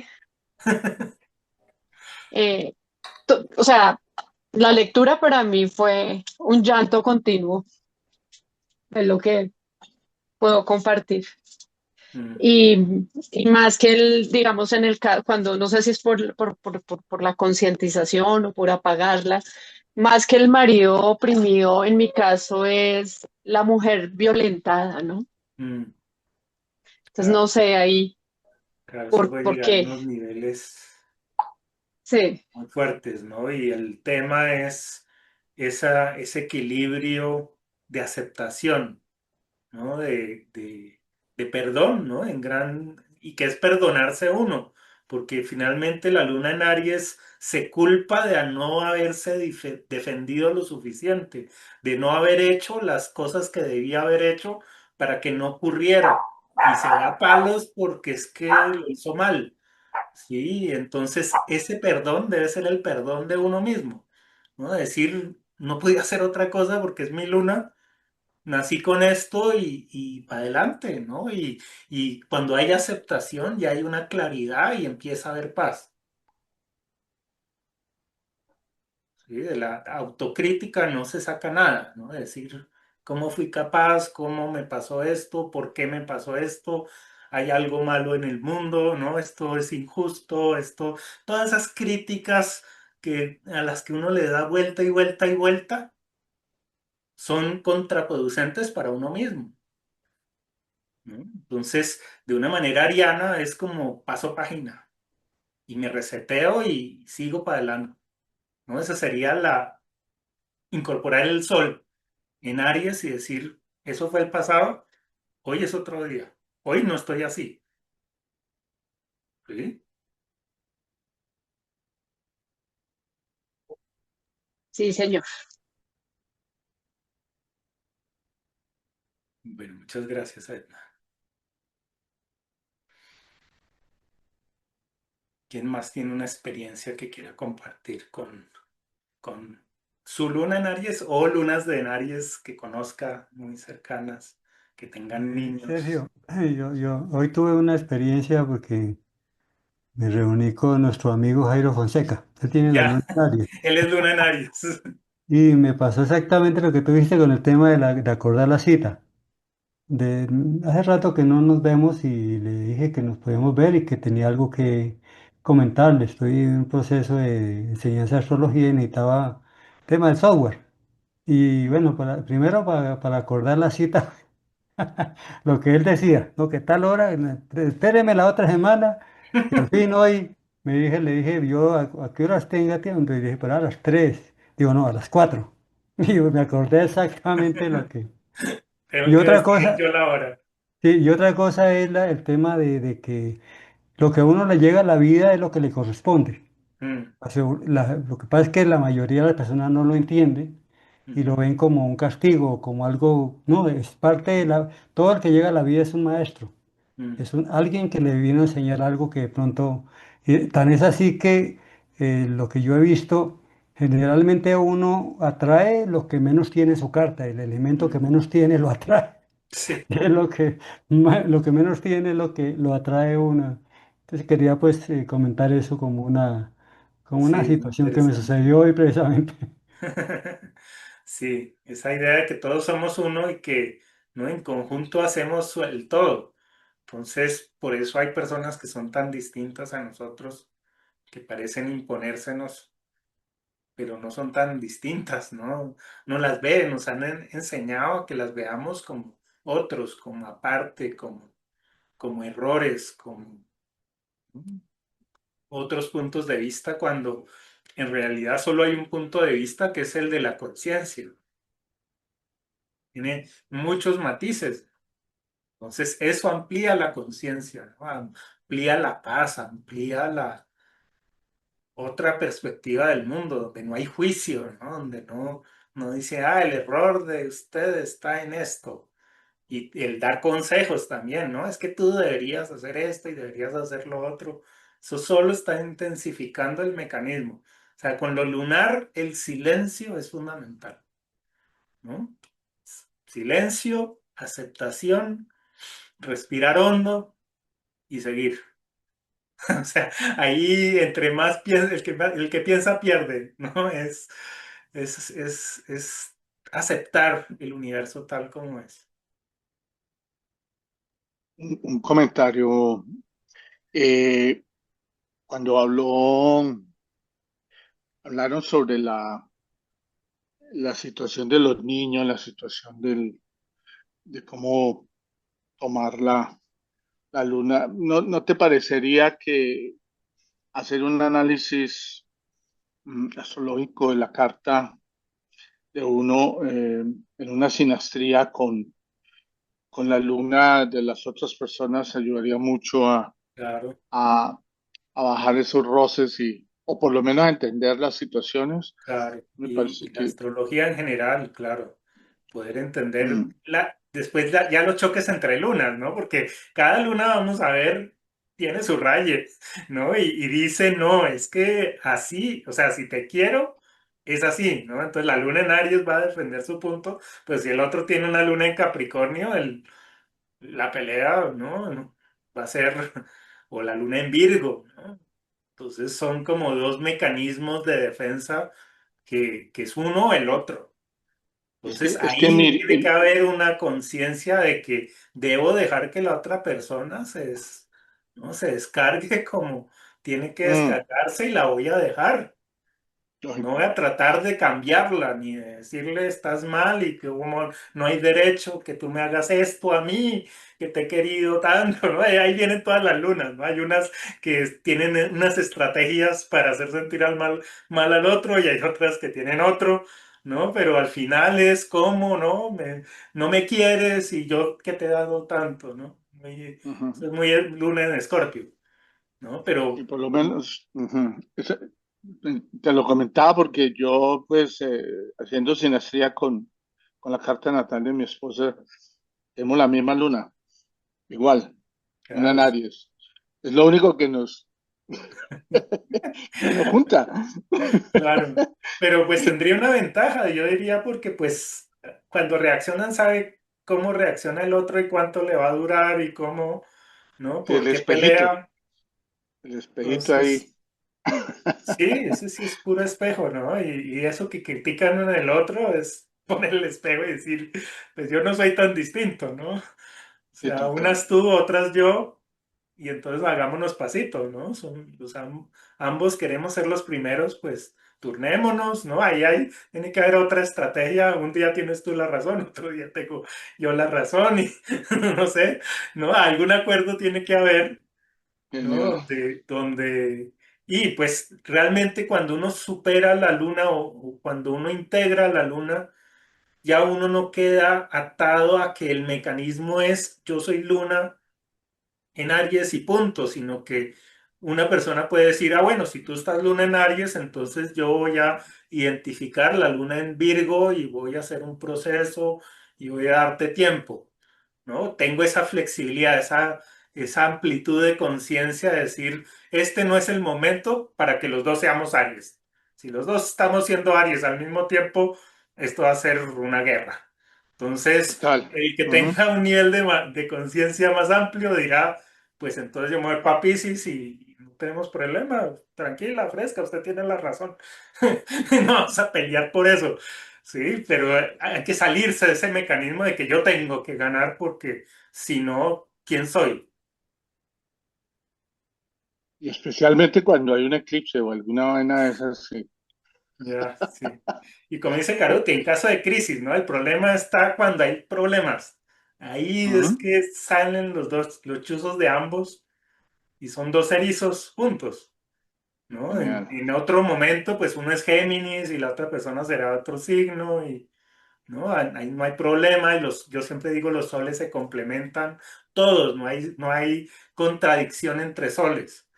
Eh, o sea, la lectura para mí fue un llanto continuo, es lo que puedo compartir. Mm, Y más que el, digamos, cuando no sé si es por la concientización o por apagarla, más que el marido oprimido, en mi caso es la mujer violentada, ¿no? mm, Entonces claro, no sé ahí claro, eso puede por llegar a qué. unos niveles Sí, muy fuertes, ¿no? Y el tema es ese equilibrio de aceptación, ¿no? De perdón, ¿no? Y que es perdonarse uno, porque finalmente la luna en Aries se culpa de a no haberse defendido lo suficiente, de no haber hecho las cosas que debía haber hecho para que no ocurriera. Y se da palos porque es que lo hizo mal. Sí, entonces ese perdón debe ser el perdón de uno mismo, ¿no? Decir, no podía hacer otra cosa porque es mi luna, nací con esto y para adelante, ¿no? Y cuando hay aceptación ya hay una claridad y empieza a haber paz, ¿sí? De la autocrítica no se saca nada, ¿no? Decir, ¿cómo fui capaz? ¿Cómo me pasó esto? ¿Por qué me pasó esto? Hay algo malo en el mundo, ¿no? Esto es injusto, todas esas críticas a las que uno le da vuelta y vuelta y vuelta son contraproducentes para uno mismo. ¿No? Entonces, de una manera ariana es como paso página y me reseteo y sigo para adelante, ¿no? Esa sería incorporar el sol en Aries y decir, eso fue el pasado, hoy es otro día, hoy no estoy así, ¿sí? sí, señor. Bueno, muchas gracias, Edna. ¿Quién más tiene una experiencia que quiera compartir con su luna en Aries o lunas de en Aries que conozca muy cercanas, que tengan niños? Sergio, yo hoy tuve una experiencia porque me reuní con nuestro amigo Jairo Fonseca. Él tiene la luna Ya, en Aries. él es luna en Aries. Y me pasó exactamente lo que tú dijiste con el tema de acordar la cita. Hace rato que no nos vemos y le dije que nos podíamos ver y que tenía algo que comentarle. Estoy en un proceso de enseñanza de astrología y necesitaba tema del software. Y bueno, primero para acordar la cita. Lo que él decía, ¿no? Que tal hora, espéreme la otra semana, y al fin hoy le dije, yo a qué horas tenga tiempo, y dije, pero a las 3, digo, no, a las 4. Y me acordé exactamente lo que. Tengo Y que otra decidir cosa, yo la hora. sí, y otra cosa es el tema de que lo que a uno le llega a la vida es lo que le corresponde. Mm, Lo que pasa es que la mayoría de las personas no lo entienden y lo ujú, ven como un castigo, como algo, no, es parte todo el que llega a la vida es un maestro. mm, Es alguien que le vino a enseñar algo que de pronto, tan es así que lo que yo he visto, generalmente uno atrae lo que menos tiene en su carta, el elemento que mm. menos tiene lo atrae, Sí, y es lo que menos tiene es lo que lo atrae uno. Entonces quería pues comentar eso como una sí, muy situación que me interesante. sucedió hoy precisamente. Sí, esa idea de que todos somos uno y que, ¿no? En conjunto hacemos el todo. Entonces, por eso hay personas que son tan distintas a nosotros, que parecen imponérsenos, pero no son tan distintas, ¿no? No las ven, nos han enseñado a que las veamos como otros, como aparte, como errores, como otros puntos de vista, cuando en realidad solo hay un punto de vista que es el de la conciencia. Tiene muchos matices. Entonces, eso amplía la conciencia, ¿no? Amplía la paz, amplía la otra perspectiva del mundo, donde no hay juicio, ¿no? Donde no dice, el error de usted está en esto. Y el dar consejos también, ¿no? Es que tú deberías hacer esto y deberías hacer lo otro. Eso solo está intensificando el mecanismo. O sea, con lo lunar, el silencio es fundamental, ¿no? Silencio, aceptación, respirar hondo y seguir. O sea, ahí entre más piensa, el que piensa pierde, ¿no? Es aceptar el universo tal como es. Un comentario. eh, Cuando hablaron sobre la situación de los niños, la situación de cómo tomar la luna, ¿no te parecería que hacer un análisis astrológico de la carta de uno en una sinastría con la luna de las otras personas ayudaría mucho Claro. a, a bajar esos roces o por lo menos a entender las situaciones? Claro, Me y parece la que astrología en general, claro, poder entender mm, después ya los choques entre lunas, ¿no? Porque cada luna, vamos a ver, tiene su raye, ¿no? Y dice, no, es que así, o sea, si te quiero, es así, ¿no? Entonces la luna en Aries va a defender su punto, pues si el otro tiene una luna en Capricornio, la pelea, ¿no? Va a ser, o la luna en Virgo, ¿no? Entonces son como dos mecanismos de defensa que es uno o el otro. Entonces es que ahí tiene que haber una conciencia de que debo dejar que la otra persona ¿no? Se descargue como tiene que mm, descargarse y la voy a dejar. No voy lógico, a tratar de cambiarla ni de decirle estás mal y que como no hay derecho que tú me hagas esto a mí, que te he querido tanto, ¿no? Ahí vienen todas las lunas, ¿no? Hay unas que tienen unas estrategias para hacer sentir mal al otro y hay otras que tienen otro, ¿no? Pero al final es como, ¿no? No me quieres y yo que te he dado tanto, ¿no? ujú. Eso es muy luna en Escorpio, ¿no? Y Pero, por lo menos, ujú, te lo comentaba porque yo, pues, haciendo sinastría con la carta natal de mi esposa, tenemos la misma luna, igual, una en claro, Aries. Es lo único que nos junta. claro, pero pues tendría una ventaja, yo diría, porque pues cuando reaccionan sabe cómo reacciona el otro y cuánto le va a durar y cómo, ¿no? Sí, ¿Por qué pelea? el espejito Entonces, ahí. sí, ese sí es puro espejo, ¿no? Y eso que critican en el otro es poner el espejo y decir, pues yo no soy tan distinto, ¿no? O Sí, sea, total. unas tú, otras yo, y entonces hagámonos pasitos, ¿no? Ambos queremos ser los primeros, pues turnémonos, ¿no? Tiene que haber otra estrategia. Un día tienes tú la razón, otro día tengo yo la razón, y no sé, ¿no? Algún acuerdo tiene que haber, ¿no? Genial. Y pues realmente cuando uno supera la luna o cuando uno integra la luna, ya uno no queda atado a que el mecanismo es yo soy luna en Aries y punto, sino que una persona puede decir, bueno, si tú estás luna en Aries, entonces yo voy a identificar la luna en Virgo y voy a hacer un proceso y voy a darte tiempo, ¿no? Tengo esa flexibilidad, esa amplitud de conciencia de decir, este no es el momento para que los dos seamos Aries. Si los dos estamos siendo Aries al mismo tiempo, esto va a ser una guerra. Entonces, Total. el que Ujú. tenga un nivel de conciencia más amplio dirá, pues entonces yo me voy para Piscis y tenemos problema, tranquila, fresca, usted tiene la razón. No vamos a pelear por eso, sí, pero hay que salirse de ese mecanismo de que yo tengo que ganar porque si no, ¿quién soy? Y especialmente cuando hay un eclipse o alguna vaina de esas, sí. Ya, sí. Y como dice Carote, en caso de crisis, ¿no? El problema está cuando hay problemas. Ahí es Ujú. que salen los chuzos de ambos y son dos erizos juntos, ¿no? En, Genial. en otro momento, pues uno es Géminis y la otra persona será otro signo y, ¿no? Ahí no hay problema y yo siempre digo, los soles se complementan todos, no hay contradicción entre soles,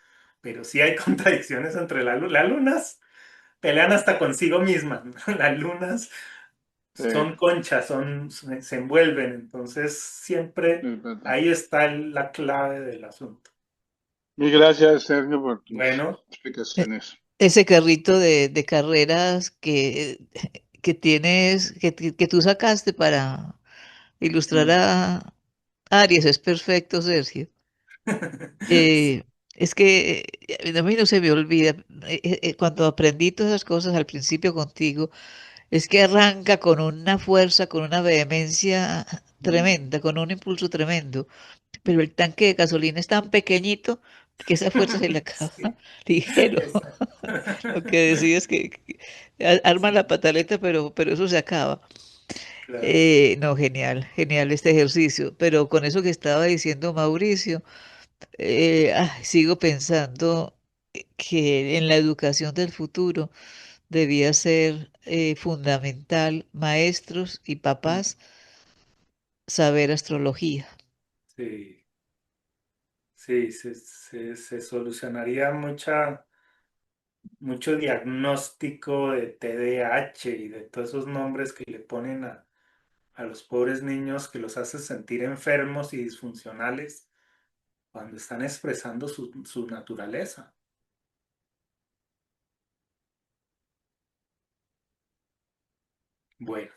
pero sí hay contradicciones entre las lunas pelean hasta consigo mismas, ¿no? Las lunas Sí, son conchas, se envuelven, entonces siempre es verdad. ahí está la clave del asunto. Mil gracias, Sergio, por tus Bueno, E- explicaciones. Ese carrito de carreras que tienes, que tú sacaste para ilustrar Mm. a Aries es perfecto, Sergio. Eh, es que a mí no se me olvida, cuando aprendí todas esas cosas al principio contigo, es que arranca con una fuerza, con una vehemencia tremenda, con un impulso tremendo, pero el tanque de gasolina es tan pequeñito que esa fuerza se le acaba sí, ligero. exacto. Lo que decías que arma la Sí, pataleta, pero eso se acaba. claro, No, genial, genial este ejercicio. Pero con eso que estaba diciendo Mauricio, sigo pensando que en la educación del futuro debía ser fundamental, maestros y papás, saber astrología. sí, sí, se solucionaría mucho diagnóstico de TDAH y de todos esos nombres que le ponen a los pobres niños que los hace sentir enfermos y disfuncionales cuando están expresando su naturaleza. Bueno,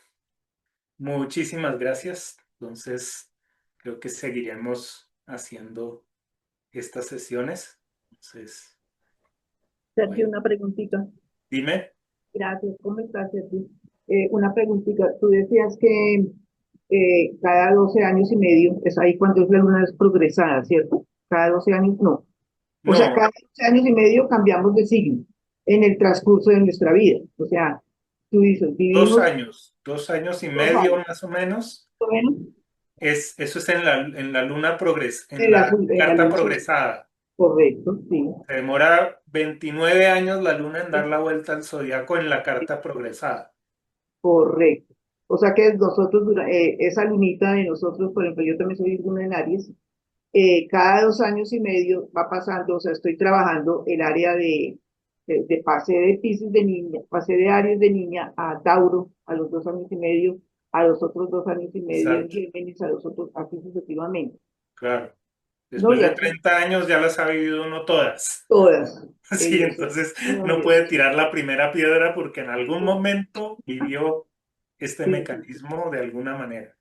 muchísimas gracias. Entonces, creo que seguiremos haciendo estas sesiones. Entonces, Sergio, bueno, una preguntita. dime. Gracias, ¿cómo estás, Sergio? Una preguntita. Tú decías que cada 12 años y medio, es ahí cuando es la luna es progresada, ¿cierto? Cada 12 años, no. O sea, No, cada 12 años y medio cambiamos de signo en el transcurso de nuestra vida. O sea, tú dices, dos vivimos años, 2 años y 2 años, medio más o menos. más o menos, Eso es en la luna en en la, la en la carta luna azul. progresada. Correcto, sí, Se demora 29 años la luna en dar la vuelta al zodiaco en la carta progresada. correcto. O sea que nosotros, esa lunita de nosotros, por ejemplo, yo también soy luna en Aries, cada 2 años y medio va pasando, o sea, estoy trabajando el área de pase de Piscis de niña, pase de Aries de niña a Tauro a los 2 años y medio, a los otros 2 años y medio en Exacto, Géminis, a los otros, así sucesivamente. claro. No, Después y de así 30 años ya las ha vivido uno todas. todas. Sí, Eso, entonces no, no puede tirar la primera piedra porque en algún no, momento vivió este sí, sí, sí. mecanismo de alguna manera.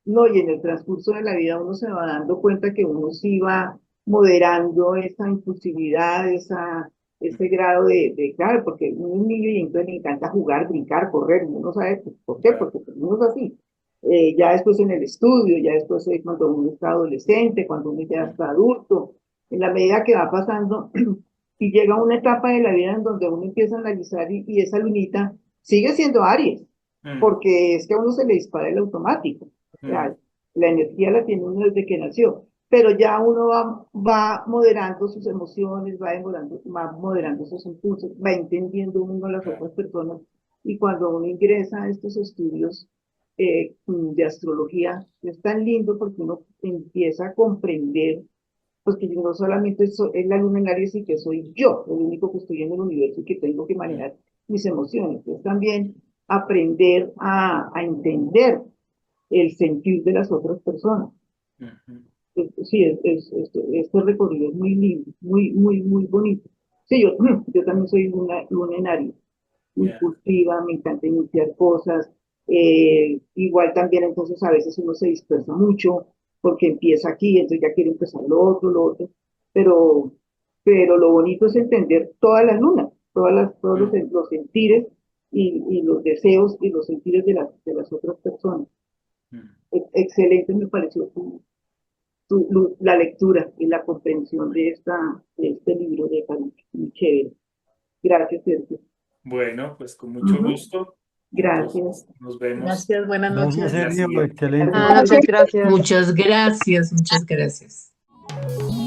No, y en el transcurso de la vida uno se va dando cuenta que uno sí va moderando esa impulsividad, ese grado claro, porque un niño y entonces le encanta jugar, brincar, correr, uno no sabe por qué, Claro. porque pues, uno es así. Ya después en el estudio, ya después cuando uno está adolescente, cuando uno ya está adulto, en la medida que va pasando y llega a una etapa de la vida en donde uno empieza a analizar y esa lunita sigue siendo Aries, Mm, porque es que a uno se le dispara el automático. O mm, sea, la energía la tiene uno desde que nació, pero ya uno va moderando sus emociones, va moderando sus impulsos, va entendiendo uno a las claro. otras personas y cuando uno ingresa a estos estudios de astrología, es tan lindo porque uno empieza a comprender pues que yo no solamente es la luna en Aries y que soy yo, el único que estoy en el universo y que tengo que Mm, manejar mis emociones, es también aprender a entender el sentir de las otras personas. ujú. Sí, este recorrido es muy lindo, muy, muy, muy bonito. Sí, yo también soy luna en Aries, Ya, impulsiva, me encanta iniciar cosas. Igual también entonces a veces uno se dispersa mucho porque empieza aquí, entonces ya quiere empezar lo otro, pero pero lo bonito es entender todas las lunas, todos los sentires y los deseos y los sentires de las otras personas. Excelente me pareció la lectura y la comprensión de este libro de Caruti. Muy chévere. Gracias, Sergio. Bueno, pues con mucho Ujú. gusto. Gracias. Nos vemos. Gracias, buenas Gracias, noches. en la Sergio, siguiente. excelente. Muchas gracias. Muchas gracias, muchas gracias.